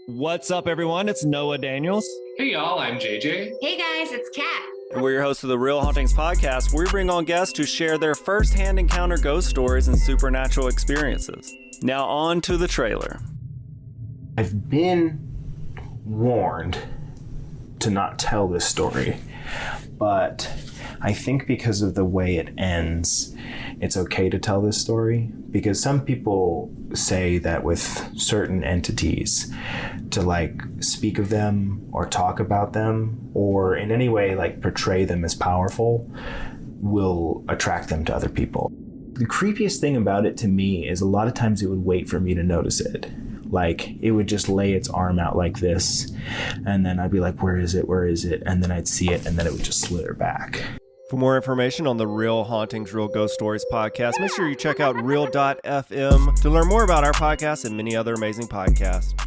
What's up, everyone? It's Noah Daniels. Hey, y'all, I'm JJ. Hey, guys, it's Kat. And we're your hosts of the Real Hauntings podcast, where we bring on guests to share their first-hand encounter ghost stories and supernatural experiences. Now on to the trailer. I've been warned to not tell this story, but I think because of the way it ends, it's okay to tell this story, because some people say that with certain entities, to like speak of them or talk about them or in any way like portray them as powerful will attract them to other people. The creepiest thing about it to me is a lot of times it would wait for me to notice it. Like it would just lay its arm out like this, and then I'd be like, where is it? Where is it? And then I'd see it, and then it would just slither back. For more information on the Real Hauntings, Real Ghost Stories podcast, make sure you check out real.fm to learn more about our podcast and many other amazing podcasts.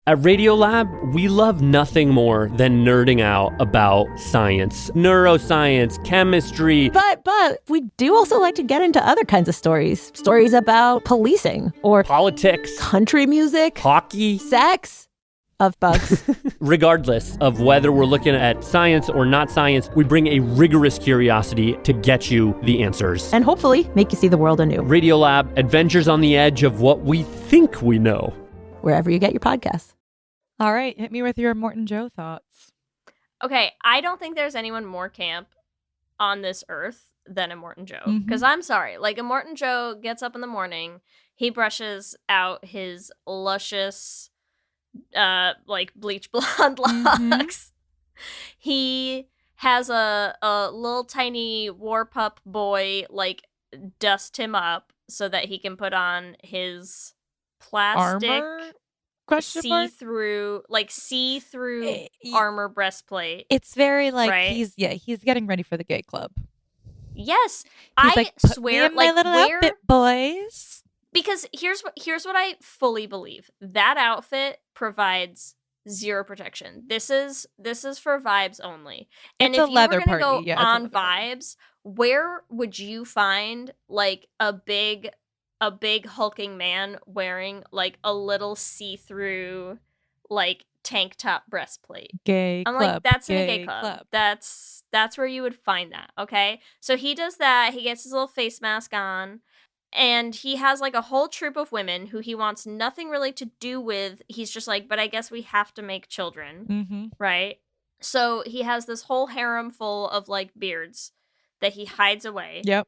At Radiolab, we love nothing more than nerding out about science, neuroscience, chemistry. But we do also like to get into other kinds of stories. Stories about policing or politics, country music, hockey, sex. Of bugs. Regardless of whether we're looking at science or not science, we bring a rigorous curiosity to get you the answers. And hopefully make you see the world anew. Radiolab, adventures on the edge of what we think we know. Wherever you get your podcasts. All right, hit me with your Immortan Joe thoughts. Okay, I don't think there's anyone more camp on this earth than Immortan Joe. Because I'm sorry, like Immortan Joe gets up in the morning, he brushes out his luscious like bleach blonde locks. He has a little tiny war pup boy like dust him up so that he can put on his plastic see-through armor breastplate. It's very like right? he's getting ready for the gay club. Yes, He's I like, put swear, me in my little outfit, boys. Because here's what I fully believe. That outfit provides zero protection. This is for vibes only. And It's if a you leather were gonna party. go Yeah, it's a on leather party. vibes, where would you find like a big hulking man wearing like a little see-through like tank top breastplate? Gay I'm club. like, that's in a gay club. That's where you would find that. Okay, so he does that. He gets his little face mask on. And he has like a whole troop of women who he wants nothing really to do with. He's just like, but I guess we have to make children, right? So he has this whole harem full of like beards that he hides away. Yep.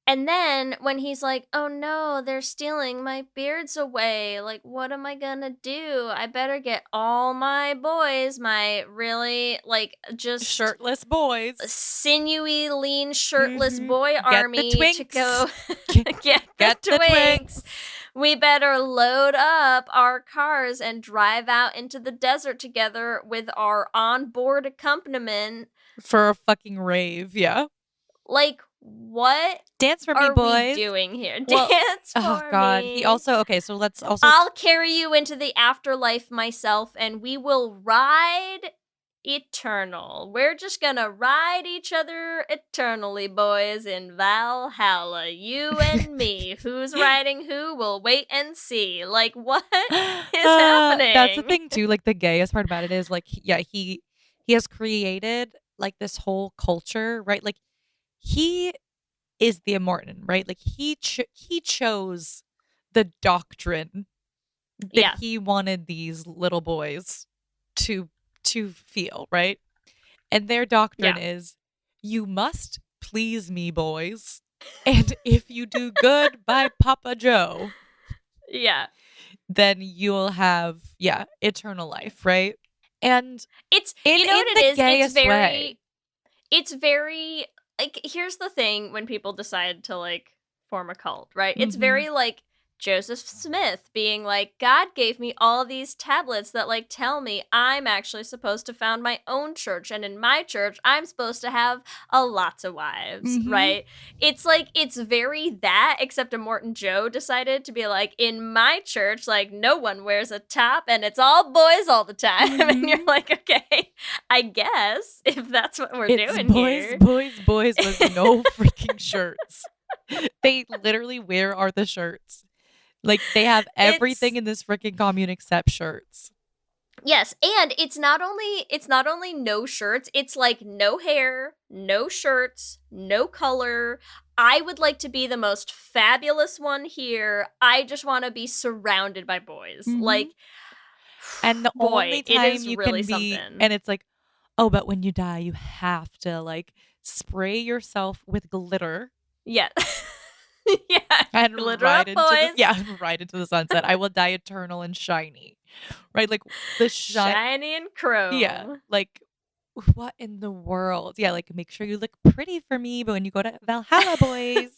And then when he's like, oh no, they're stealing my beards away. Like, what am I gonna do? I better get all my boys, my really like just shirtless boys, sinewy, lean, shirtless boy army to go get the twinks. We better load up our cars and drive out into the desert together with our onboard accompaniment for a fucking rave. Yeah. Like, what dance for me, are boys? we doing here? Well, Dance for oh God. me. He also so let's also. I'll carry you into the afterlife myself, and we will ride eternal. We're just gonna ride each other eternally, boys, in Valhalla. You and me. Who's riding who? We'll wait and see. Like, what is happening? That's the thing too. Like the gayest part about it is like, he has created like this whole culture, right? Like he is the Immortan, right? Like he chose the doctrine that he wanted these little boys to feel, right? And their doctrine is, you must please me, boys. And if you do good by Papa Joe, then you'll have eternal life, right? And it's in the gayest way. It's very like, here's the thing when people decide to like form a cult, right? It's very like Joseph Smith being like, God gave me all these tablets that like tell me I'm actually supposed to found my own church, and in my church I'm supposed to have lots of wives, right? It's like, it's very that, except Immortan Joe decided to be like, in my church, like no one wears a top and it's all boys all the time. And you're like, okay, I guess if that's what we're doing here. Boys with no freaking shirts. They literally, where are the shirts? Like, they have everything in this freaking commune except shirts. Yes, and it's not only no shirts, it's like no hair, no shirts, no color. I would like to be the most fabulous one here. I just want to be surrounded by boys. Like, and the only time it is you really can be, something. and it's like, oh, but when you die, you have to like spray yourself with glitter. Yeah. And glitter ride up, into boys. ride into the sunset. I will die eternal and shiny. Right? Like the shiny and chrome. Yeah. Like, what in the world? Yeah, like make sure you look pretty for me, but when you go to Valhalla, boys,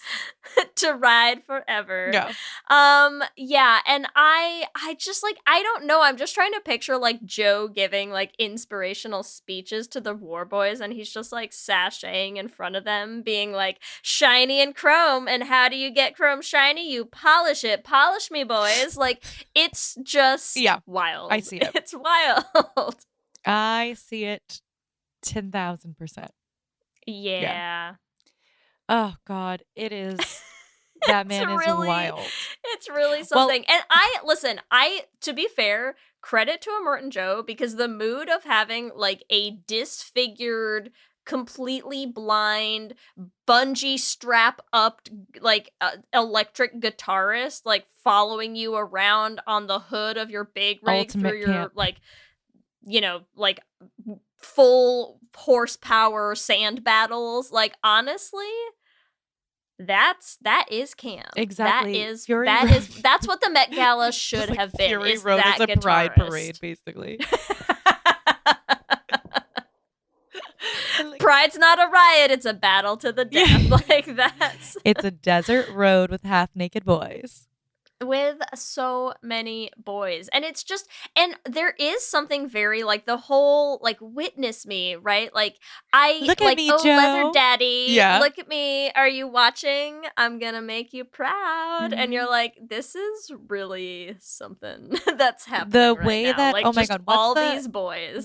to ride forever. Yeah. And I just like, I don't know, I'm just trying to picture like Joe giving like inspirational speeches to the war boys, and he's just like sashaying in front of them being like, shiny and chrome, and how do you get chrome shiny? You polish it. Polish me, boys. Like, it's just wild. I see it. It's wild. I see it 10,000%. Yeah. Oh God, it is. That man is wild. It's really something. And I to be fair, credit to Immortan Joe, because the mood of having like a disfigured, completely blind, bungee strap up like electric guitarist like following you around on the hood of your big rig Ultimate through your camp. like, you know, like full horsepower sand battles, like, honestly, that is camp. Exactly. That's what the Met Gala should like have been. Fury Is Road that is a pride guitarist. parade, basically. Pride's not a riot, it's a battle to the death. Like, that's It's a desert road with half naked boys. with so many boys. And it's just, and there is something very like the whole like witness me, right? Like, I Look at like, me, oh, Joe. leather daddy, Yeah. look at me, are you watching? I'm gonna make you proud. And you're like, this is really something that's happening The right way now. that, like, oh my just God, all these boys.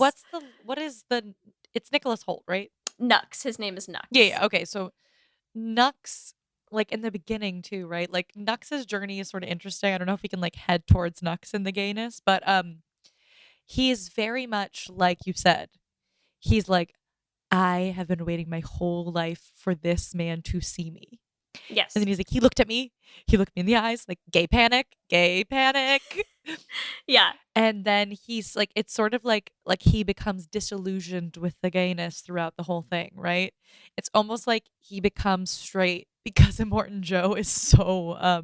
It's Nicholas Hoult, right? Nux? His name is Nux. Yeah. Okay. So Nux, like in the beginning too, right? Like Nux's journey is sort of interesting. I don't know if we can like head towards Nux in the gayness, but he is very much like you said. He's like, I have been waiting my whole life for this man to see me. Yes. And then he's like, he looked me in the eyes, like gay panic. Yeah. And then he's like, it's sort of like he becomes disillusioned with the gayness throughout the whole thing, right? It's almost like he becomes straight because Immortan Joe is so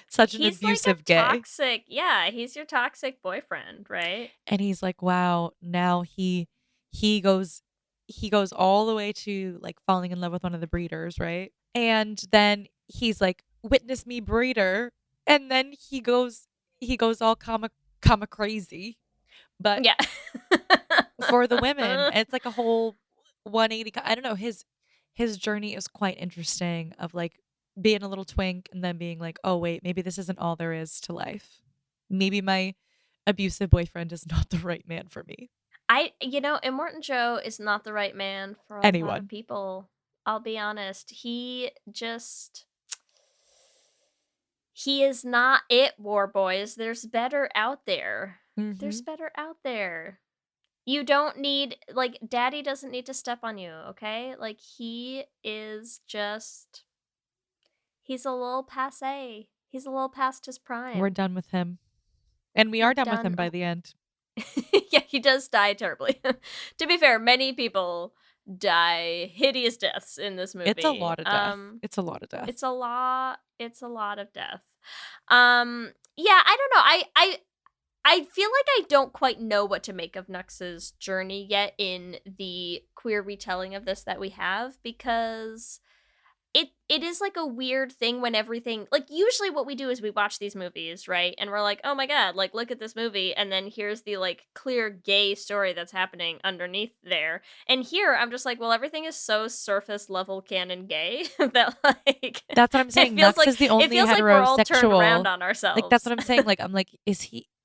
such an abusive like a gay. toxic, yeah, he's your toxic boyfriend, right? And he's like, wow, now he goes all the way to like falling in love with one of the breeders, right? And then he's like, witness me, breeder. And then he goes all comma crazy. But yeah. for the women, it's like a whole 180. I don't know, his journey is quite interesting of like being a little twink and then being like, oh wait, maybe this isn't all there is to life. Maybe my abusive boyfriend is not the right man for me. Immortan Joe is not the right man for a lot Anyone. of people. I'll be honest. He is not it, war boys. There's better out there. There's better out there. You don't need, like, daddy doesn't need to step on you, okay? Like, he is just, he's a little passé. He's a little past his prime. We're done with him. And we are done with him by the end. Yeah, he does die terribly. To be fair, many people die hideous deaths in this movie. It's a lot of death. It's a lot of death. It's a lot of death. Yeah, I don't know. I feel like I don't quite know what to make of Nux's journey yet in the queer retelling of this that we have, because it is like a weird thing when everything, like, usually what we do is we watch these movies, right? And we're like, oh my god, like, look at this movie, and then here's the, like, clear gay story that's happening underneath there. And here I'm just like, well, everything is so surface level canon gay that, like, that's what I'm saying. It feels Nux is the only it feels like we're all turned heterosexual. around on ourselves. Like, that's what I'm saying. Like, I'm like,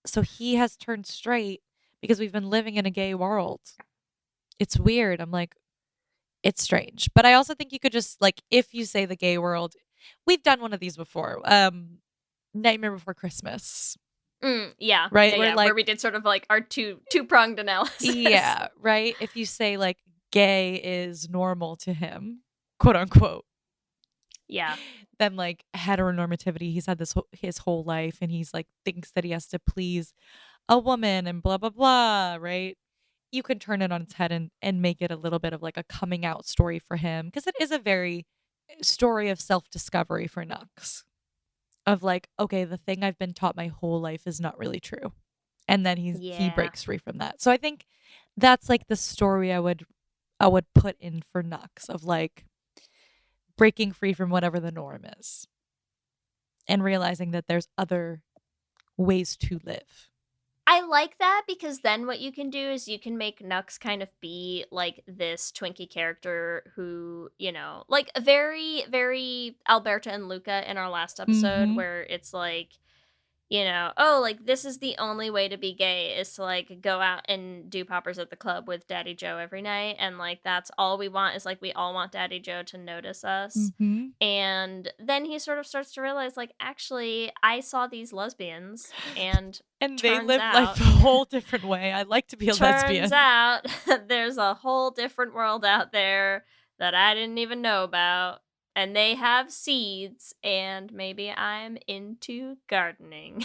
so he has turned straight because we've been living in a gay world. It's weird. I'm like, it's strange. But I also think you could just, like, if you say the gay world, we've done one of these before. Nightmare Before Christmas. Yeah. Right? Yeah, Where, where we did sort of like our two-pronged analysis. Yeah, right? If you say, like, gay is normal to him, quote unquote. Yeah. Then, like, heteronormativity, he's had his whole life, and he's like thinks that he has to please a woman and blah blah blah, right? You can turn it on its head and make it a little bit of like a coming out story for him, because it is a very story of self-discovery for Nux, of like, okay, the thing I've been taught my whole life is not really true, and then he breaks free from that. So I think that's like the story I would put in for Nux, of like breaking free from whatever the norm is and realizing that there's other ways to live. I like that, because then what you can do is you can make Nux kind of be like this Twinkie character who, you know, like very, very Alberta and Luca in our last episode, where it's like, you know, oh, like, this is the only way to be gay is to, like, go out and do poppers at the club with Daddy Joe every night. And, like, that's all we want, is, like, we all want Daddy Joe to notice us. And then he sort of starts to realize, like, actually, I saw these lesbians, and they live life a whole different way. I like to be a lesbian. Turns out there's a whole different world out there that I didn't even know about. And they have seeds, and maybe I'm into gardening.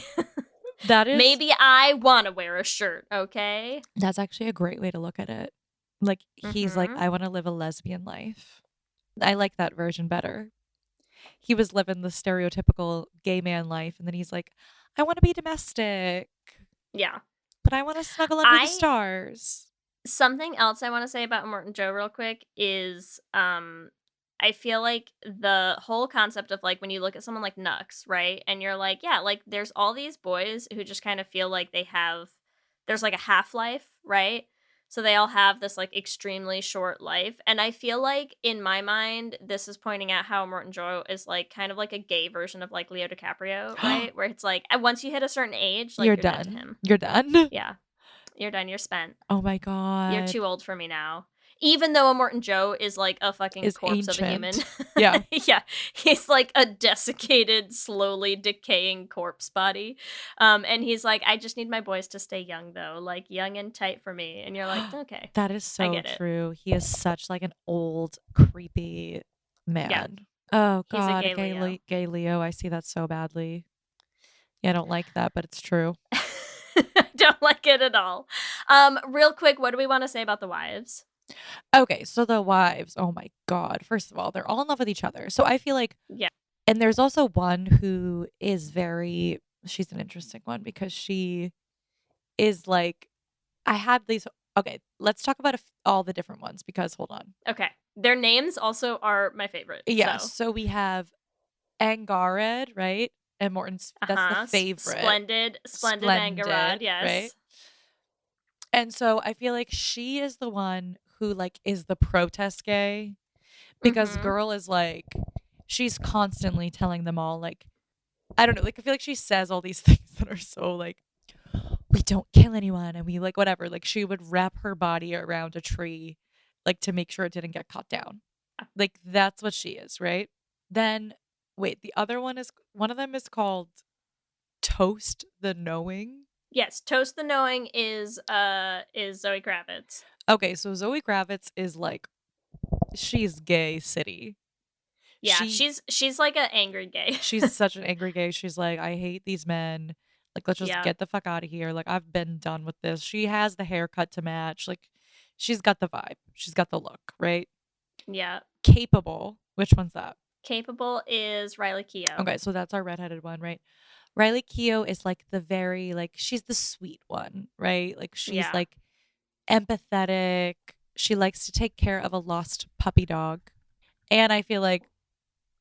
That is, maybe I want to wear a shirt, okay? That's actually a great way to look at it. Like, he's like, I want to live a lesbian life. I like that version better. He was living the stereotypical gay man life, and then he's like, I want to be domestic. Yeah. But I want to snuggle under the stars. Something else I want to say about Immortan Joe real quick is I feel like the whole concept of, like, when you look at someone like Nux, right? And you're like, yeah, like, there's all these boys who just kind of feel like there's like a half-life, right? So they all have this, like, extremely short life. And I feel like, in my mind, this is pointing out how Immortan Joe is, like, kind of like a gay version of, like, Leo DiCaprio, right? Where it's like, once you hit a certain age, like, you're done to him. You're done? Yeah. You're done. You're spent. Oh my god. You're too old for me now. Even though Immortan Joe is like a fucking corpse of a human. Yeah. Yeah. He's like a desiccated, slowly decaying corpse body. And he's like, I just need my boys to stay young, though. Like, young and tight for me. And you're like, okay. That is so I get true. He is such like an old, creepy man. Yeah. Oh He's a god, gay gay Leo. I see that so badly. Yeah, I don't like that, but it's true. I don't like it at all. Real quick, what do we want to say about the wives? Okay, so the wives, oh my god. First of all, they're all in love with each other. So I feel like, yeah. And there's also one who is she's an interesting one, because she is like, I had these, okay, let's talk about all the different ones, because hold on. Okay. Their names also are my favorite. Yeah, so we have Angared, right? And Morton's, that's the favorite. Splendid Angarad, yes. Right? And so I feel like she is the one who, like, is the protest gay, because girl is like, she's constantly telling them all, like, I don't know, like, I feel like she says all these things that are so like, we don't kill anyone and we like whatever. Like she would wrap her body around a tree like to make sure it didn't get cut down. Like that's what she is, right? Then wait, the other one of them is called Toast the Knowing. Yes, Toast the Knowing is Zoe Kravitz. Okay, so Zoe Kravitz is like, she's gay city. Yeah, she's like an angry gay. She's such an angry gay. She's like, I hate these men. Like, let's just get the fuck out of here. Like, I've been done with this. She has the haircut to match. Like, she's got the vibe. She's got the look, right? Yeah. Capable. Which one's that? Capable is Riley Keough. Okay, so that's our redheaded one, right? Riley Keough is like the very, like, she's the sweet one, right? Like, she's like empathetic. She likes to take care of a lost puppy dog. And I feel like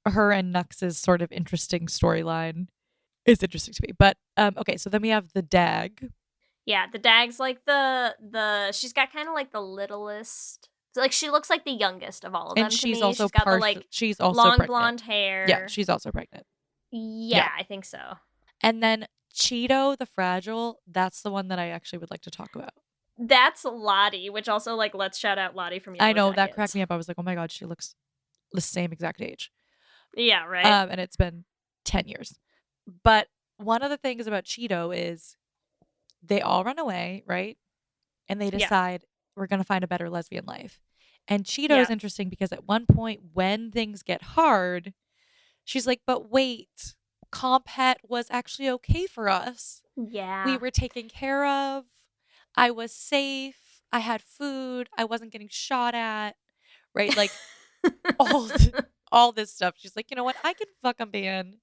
her and Nux's sort of interesting storyline is interesting to me. But, okay, so then we have the Dag. Yeah, the Dag's like the she's got kind of like the littlest. Like she looks like the youngest of all of them. And she's to me. also she's got the like she's also long pregnant. blonde hair. Yeah, she's also pregnant. Yeah, I think so. And then Cheeto the Fragile, that's the one that I actually would like to talk about. That's Lottie, which also like let's shout out Lottie from Yellow I know, that Jackets. cracked me up. I was like, oh my God, she looks the same exact age. Yeah, right. And it's been 10 years. But one of the things about Cheeto is they all run away, right? And they decide we're going to find a better lesbian life. And Cheeto is interesting because at one point when things get hard, she's like, but wait, Compet was actually okay for us. Yeah. We were taken care of. I was safe. I had food. I wasn't getting shot at. Right? Like all this stuff. She's like, you know what? I can fuck a man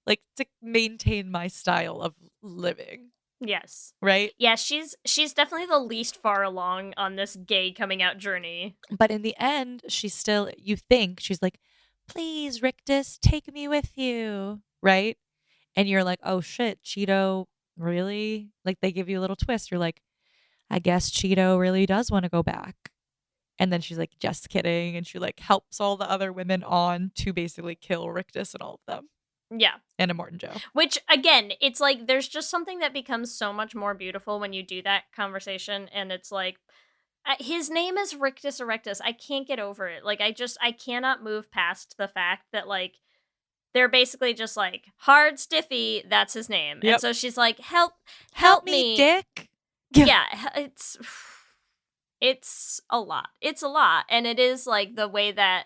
like to maintain my style of living. Yes. Right? Yeah, she's definitely the least far along on this gay coming out journey. But in the end, she's still, you think, she's like, please, Rictus, take me with you. Right? And you're like, oh shit, Cheeto, really? Like they give you a little twist. You're like, I guess Cheeto really does want to go back. And then she's like, just kidding. And she like helps all the other women on to basically kill Rictus and all of them. Yeah. And Immortan Joe. Which, again, it's like there's just something that becomes so much more beautiful when you do that conversation. And it's like, his name is Rictus Erectus. I can't get over it. Like, I cannot move past the fact that, like, they're basically just like, Hard Stiffy, that's his name. Yep. And so she's like, help me. Dick. Yeah, it's a lot. It's a lot. And it is like the way that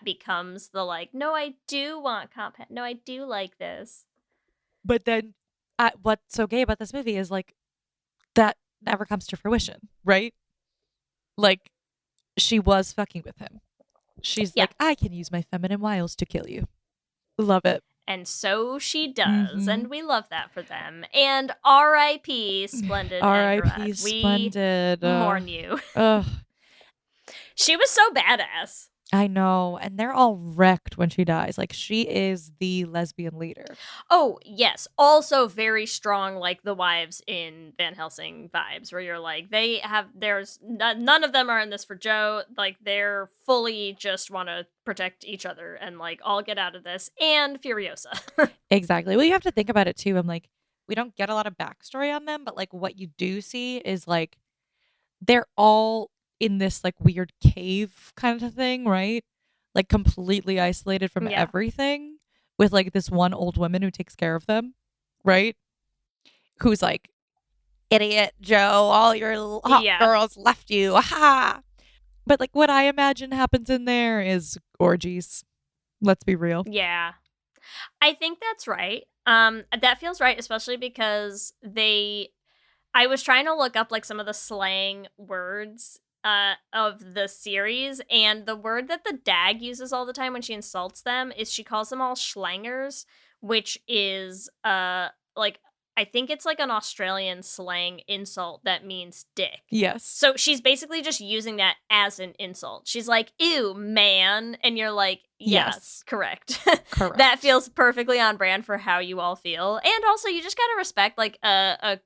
becomes the like, no, I do want Compet. No, I do like this. But then what's so gay about this movie is like that never comes to fruition, right? Like she was fucking with him. She's like, I can use my feminine wiles to kill you. Love it. And so she does, and we love that for them. And R.I.P. Splendid. R.I.P. Splendid. We mourn you. Ugh. She was so badass. I know. And they're all wrecked when she dies. Like, she is the lesbian leader. Oh, yes. Also very strong, like the wives in Van Helsing vibes, where you're like, none of them are in this for Joe. Like, they're fully just want to protect each other and, like, all get out of this. And Furiosa. Exactly. Well, you have to think about it, too. I'm like, we don't get a lot of backstory on them, but, like, what you do see is, like, they're all in this like weird cave kind of thing, right? Like completely isolated from everything with like this one old woman who takes care of them, right? Who's like, idiot Joe, all your hot girls left you. Ha! But like what I imagine happens in there is orgies. Let's be real. Yeah. I think that's right. That feels right, especially because I was trying to look up like some of the slang words of the series, and the word that the Dag uses all the time when she insults them is she calls them all schlangers, which is like I think it's like an Australian slang insult that means dick. Yes. So she's basically just using that as an insult. She's like, ew, man. And you're like, yes, correct. Correct. That feels perfectly on brand for how you all feel. And also you just gotta respect like a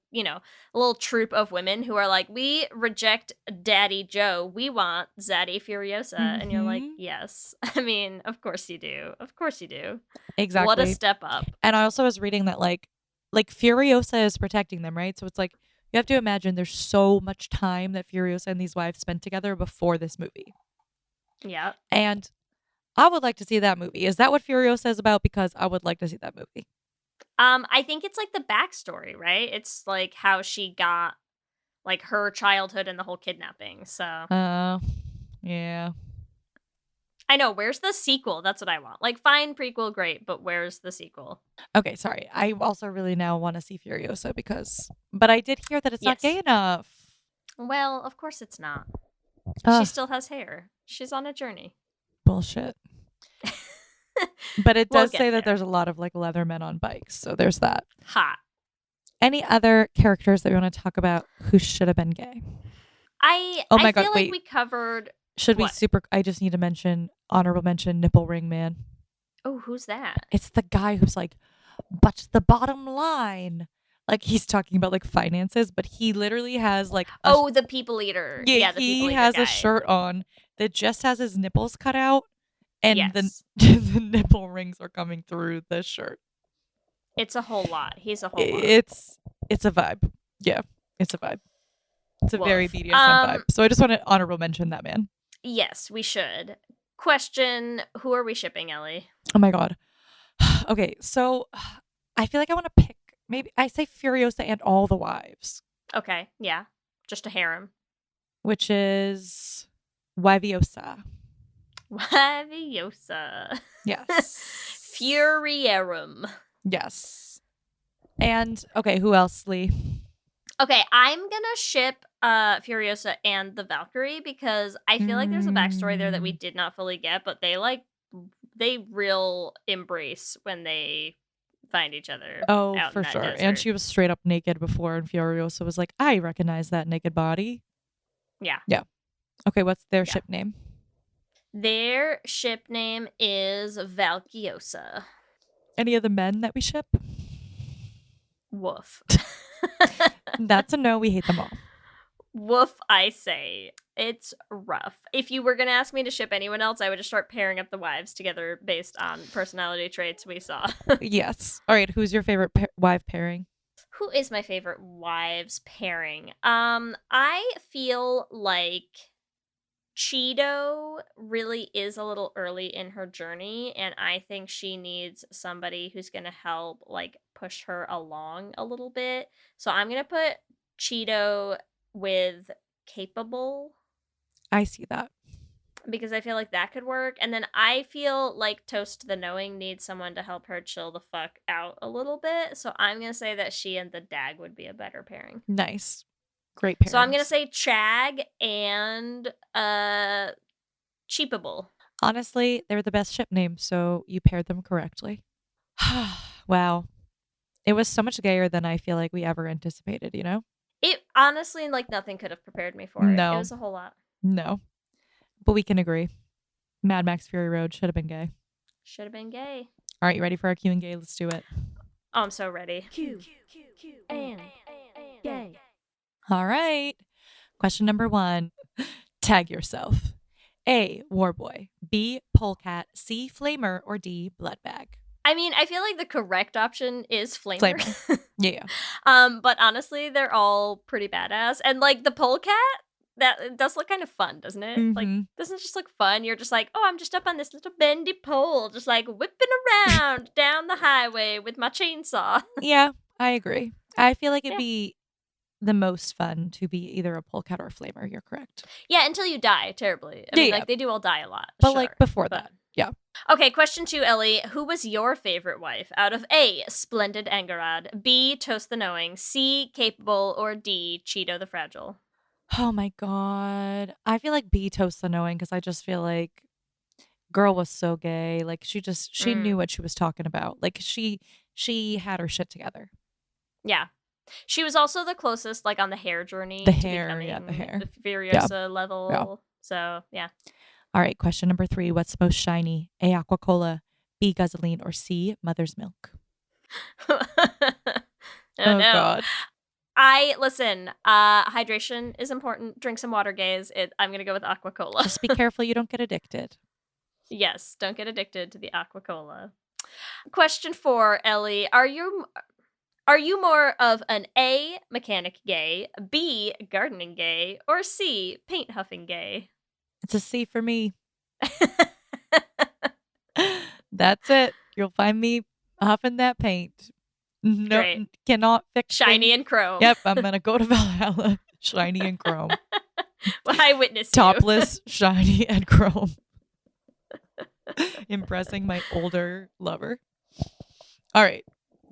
little troop of women who are like, we reject Daddy Joe. We want Zaddy Furiosa. Mm-hmm. And you're like, yes. I mean, of course you do. Of course you do. Exactly. What a step up. And I also was reading that like like Furiosa is protecting them, right? So it's like you have to imagine there's so much time that Furiosa and these wives spent together before this movie. Yeah. And I would like to see that movie. Is that what Furiosa is about? Because I would like to see that movie. I think it's like the backstory, right? It's like how she got like her childhood and the whole kidnapping. So Yeah. I know, where's the sequel? That's what I want. Like, fine, prequel, great, but where's the sequel? Okay, sorry. I also really now want to see Furiosa but I did hear that it's not gay enough. Well, of course it's not. Ugh. She still has hair. She's on a journey. Bullshit. But it We'll does get say that there. there's a lot of like leather men on bikes, so there's that. Hot. Any other characters that we want to talk about who should have been gay? I Oh my God, feel wait. like we covered. Should What? I just need to mention, honorable mention, Nipple Ring Man. Oh, who's that? It's the guy who's like, but the bottom line. Like he's talking about like finances, but he literally has like The people eater. Yeah, the people he eater has guy. a shirt on that just has his nipples cut out, and Yes. the nipple rings are coming through the shirt. It's a whole lot. He's a whole lot. It's a vibe. Yeah, it's a vibe. It's a very Woof. BDSM vibe. So I just want to honorable mention that man. Yes, we should. Question: who are we shipping, Ellie? Oh my God. Okay, so I feel like I want to pick. Maybe I say Furiosa and all the wives, Okay, yeah, just a harem. which is Wiviosa. Furiosa. Yes. Furierum. Yes. And okay, who else, Leigh? Okay, I'm gonna ship Furiosa and the Valkyrie because I feel like there's a backstory there that we did not fully get, but they real embrace when they find each other. Oh, out for in that sure. desert. And she was straight up naked before, and Furiosa was like, I recognize that naked body. Yeah. Okay, what's their ship name? Their ship name is Valkyrosa. Any of the men that we ship? Woof. That's a no. We hate them all. Woof, I say. It's rough. If you were going to ask me to ship anyone else, I would just start pairing up the wives together based on personality traits we saw. Yes. All right. Who's your favorite wife pairing? Who is my favorite wives pairing? I feel like Cheeto really is a little early in her journey, and I think she needs somebody who's going to help like push her along a little bit. So I'm going to put Cheeto with Capable I see that. because I feel like that could work. And then I feel like Toast to the Knowing needs someone to help her chill the fuck out a little bit. So I'm going to say that she and the Dag would be a better pairing. Nice. Great pairings. So I'm going to say Chag and Cheapable. Honestly, they're the best ship names, so you paired them correctly. Wow. It was so much gayer than I feel like we ever anticipated, you know? It honestly, like, nothing could have prepared me for it. No. It was a whole lot. No. But we can agree. Mad Max Fury Road should have been gay. Should have been gay. All right, you ready for our Q and gay? Let's do it. Oh, I'm so ready. Q and gay. All right. Question number 1. Tag yourself. A, Warboy. B, Polecat. C, Flamer. Or D, Bloodbag. I mean, I feel like the correct option is Flamer. Yeah. But honestly, they're all pretty badass. And like the polecat, that it does look kind of fun, doesn't it? Like, doesn't it just look fun? You're just like, oh, I'm just up on this little bendy pole, just like whipping around down the highway with my chainsaw. Yeah, I agree. I feel like it'd be the most fun to be either a polecat or a flamer. You're correct. Yeah, until you die terribly. I mean, Yeah. like they do all die a lot. But sure, like before but- that. Yeah. Okay, question 2, Ellie. Who was your favorite wife out of A, Splendid Angarad, B, Toast the Knowing, C, Capable, or D, Cheeto the Fragile? Oh my God. I feel like B, Toast the Knowing, because I just feel like girl was so gay. Like she knew what she was talking about. Like she had her shit together. Yeah. She was also the closest, like, on the hair journey. The to hair, becoming yeah, the hair. The Furiosa level. Yeah. So, yeah. All right, question number 3. What's the most shiny? A, Aqua-Cola, B, Guzzling, or C, Mother's Milk? Oh, no. God. Listen, hydration is important. Drink some water, gays. I'm going to go with Aqua-Cola. Just be careful you don't get addicted. Yes, don't get addicted to the Aqua-Cola. Question 4, Ellie. Are Are you more of an A, mechanic gay, B, gardening gay, or C, paint huffing gay? It's a C for me. That's it. You'll find me huffing that paint. No, Great. cannot fix Shiny things. and chrome. Yep, I'm gonna go to Valhalla. Shiny and chrome. Well, I witness you. Topless, shiny, and chrome. Impressing my older lover. All right.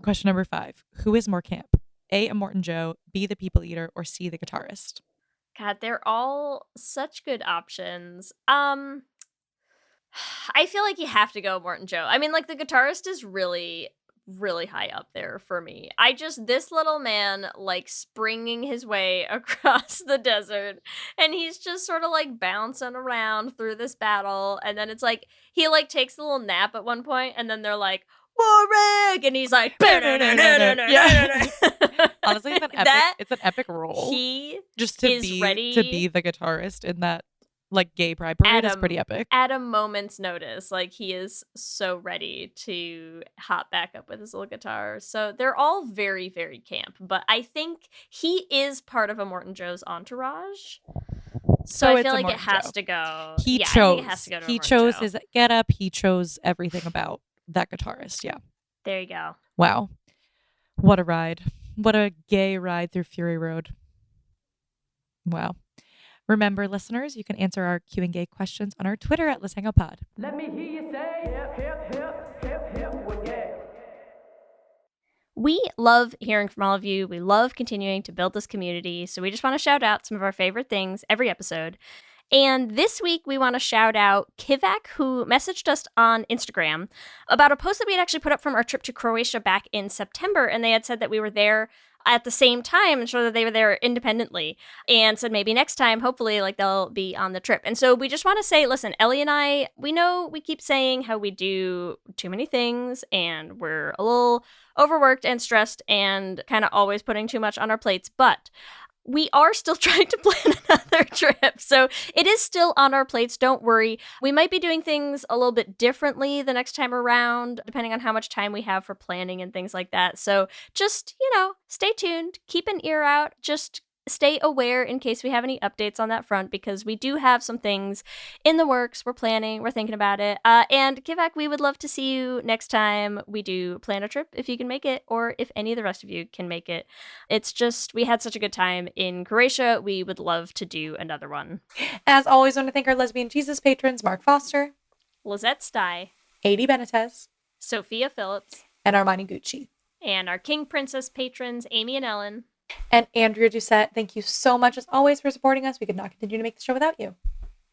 Question number 5. Who is more camp? A, Immortan Joe, B, the people eater, or C, the guitarist? God, they're all such good options. I feel like you have to go Immortan Joe. I mean, like, the guitarist is really, really high up there for me. This little man, like, springing his way across the desert, and he's just sort of, like, bouncing around through this battle, and then it's like, he, like, takes a little nap at one point, and then they're like, Warwick! And he's like, Yeah. Honestly, it's an epic role. He just to be the guitarist in that, like, gay pride parade is pretty epic. At a moment's notice, like, he is so ready to hop back up with his little guitar. So they're all very, very camp. But I think he is part of Immortan Joe's entourage. So I feel like it has to go. He I chose. think it has to go to He Immortan chose Joe. his get up. He chose everything about that guitarist. Yeah. There you go. Wow. What a ride. What a gay ride through Fury Road. Wow. Remember, listeners, you can answer our Q and Gay questions on our Twitter at Lez Hang Out Pod. Let me hear you say hip, hip, hip, hip, hip, well, yeah. We love hearing from all of you. We love continuing to build this community. So we just want to shout out some of our favorite things every episode. And this week, we want to shout out Kivak, who messaged us on Instagram about a post that we had actually put up from our trip to Croatia back in September. And they had said that we were there at the same time and sure that they were there independently, and said maybe next time, hopefully, like, they'll be on the trip. And so we just want to say, listen, Ellie and I, we know we keep saying how we do too many things and we're a little overworked and stressed and kind of always putting too much on our plates, but we are still trying to plan another trip. So it is still on our plates. Don't worry. We might be doing things a little bit differently the next time around, depending on how much time we have for planning and things like that. So just, stay tuned, keep an ear out, just stay aware in case we have any updates on that front, because we do have some things in the works. We're planning, we're thinking about it. And Kivak, we would love to see you next time we do plan a trip, if you can make it, or if any of the rest of you can make it. It's just, we had such a good time in Croatia. We would love to do another one. As always, I want to thank our Lesbian Jesus patrons, Mark Foster, Lizette Stye, Adi Benitez, Sophia Phillips, and Armani Gucci. And our King Princess patrons, Amy and Ellen. And Andrea Doucette, thank you so much as always for supporting us. We could not continue to make the show without you.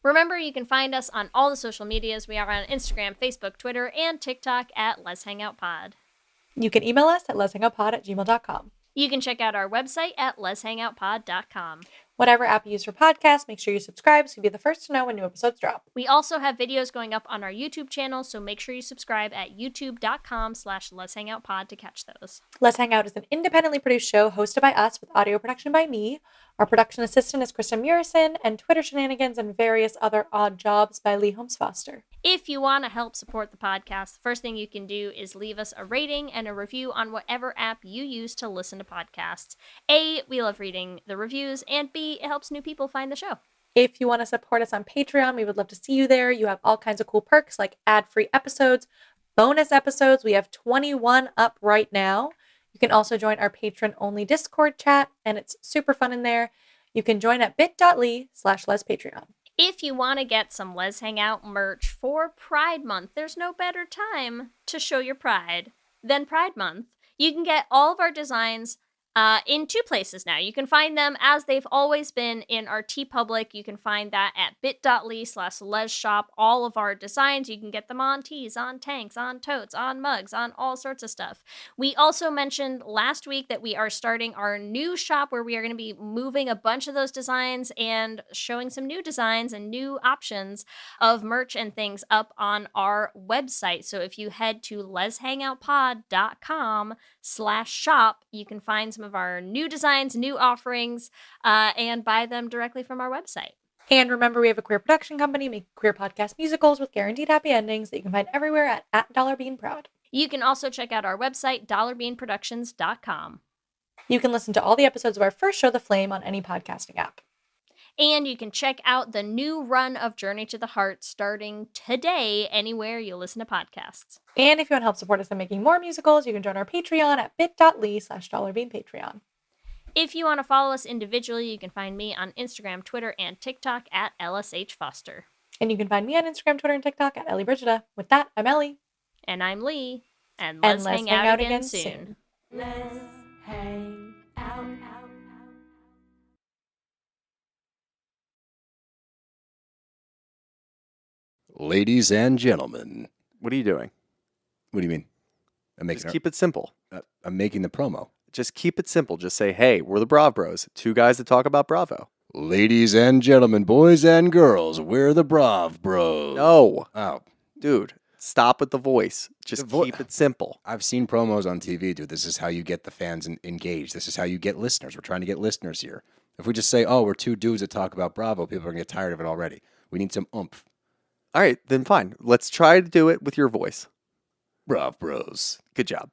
Remember, you can find us on all the social medias. We are on Instagram, Facebook, Twitter, and TikTok at Lez Hang Out Pod. You can email us at lezhangoutpod@gmail.com. You can check out our website at lezhangoutpod.com. Whatever app you use for podcasts, make sure you subscribe so you'll be the first to know when new episodes drop. We also have videos going up on our YouTube channel, so make sure you subscribe at youtube.com/lezhangoutpod to catch those. Lez Hang Out is an independently produced show hosted by us with audio production by me. Our production assistant is Kristen Murison, and Twitter shenanigans and various other odd jobs by Leigh Holmes Foster. If you want to help support the podcast, the first thing you can do is leave us a rating and a review on whatever app you use to listen to podcasts. A, we love reading the reviews, and B, it helps new people find the show. If you want to support us on Patreon, we would love to see you there. You have all kinds of cool perks like ad-free episodes, bonus episodes. We have 21 up right now. You can also join our patron-only Discord chat, and it's super fun in there. You can join at bit.ly/lespatreon. If you want to get some Lez Hang Out merch for Pride Month, there's no better time to show your pride than Pride Month. You can get all of our designs in 2 places now. You can find them as they've always been in our TeePublic. You can find that at bit.ly/lezshop. All of our designs, you can get them on tees, on tanks, on totes, on mugs, on all sorts of stuff. We also mentioned last week that we are starting our new shop where we are going to be moving a bunch of those designs and showing some new designs and new options of merch and things up on our website. So if you head to lezhangoutpod.com/shop, you can find some of our new designs, new offerings, and buy them directly from our website. And remember, we have a queer production company making queer podcast musicals with guaranteed happy endings that you can find everywhere at $1beingproud. You can also check out our website, dollarbeanproductions.com. You can listen to all the episodes of our first show, The Flame, on any podcasting app. And you can check out the new run of Journey to the Heart starting today anywhere you listen to podcasts. And if you want to help support us in making more musicals, you can join our Patreon at bit.ly/dollarbeanpatreon. If you want to follow us individually, you can find me on Instagram, Twitter, and TikTok at LSH Foster. And you can find me on Instagram, Twitter, and TikTok at Ellie Brigida. With that, I'm Ellie. And I'm Leigh. And let's hang out again soon. Let's hang out. Ladies and gentlemen. What are you doing? What do you mean? Just keep it simple. I'm making the promo. Just keep it simple. Just say, hey, we're the Brav Bros. Two guys that talk about Bravo. Ladies and gentlemen, boys and girls, we're the Brav Bros. No. Oh. Dude, stop with the voice. Just keep it simple. I've seen promos on TV, dude. This is how you get the fans engaged. This is how you get listeners. We're trying to get listeners here. If we just say, oh, we're two dudes that talk about Bravo, people are going to get tired of it already. We need some oomph. All right, then fine. Let's try to do it with your voice. Brav Bros. Good job.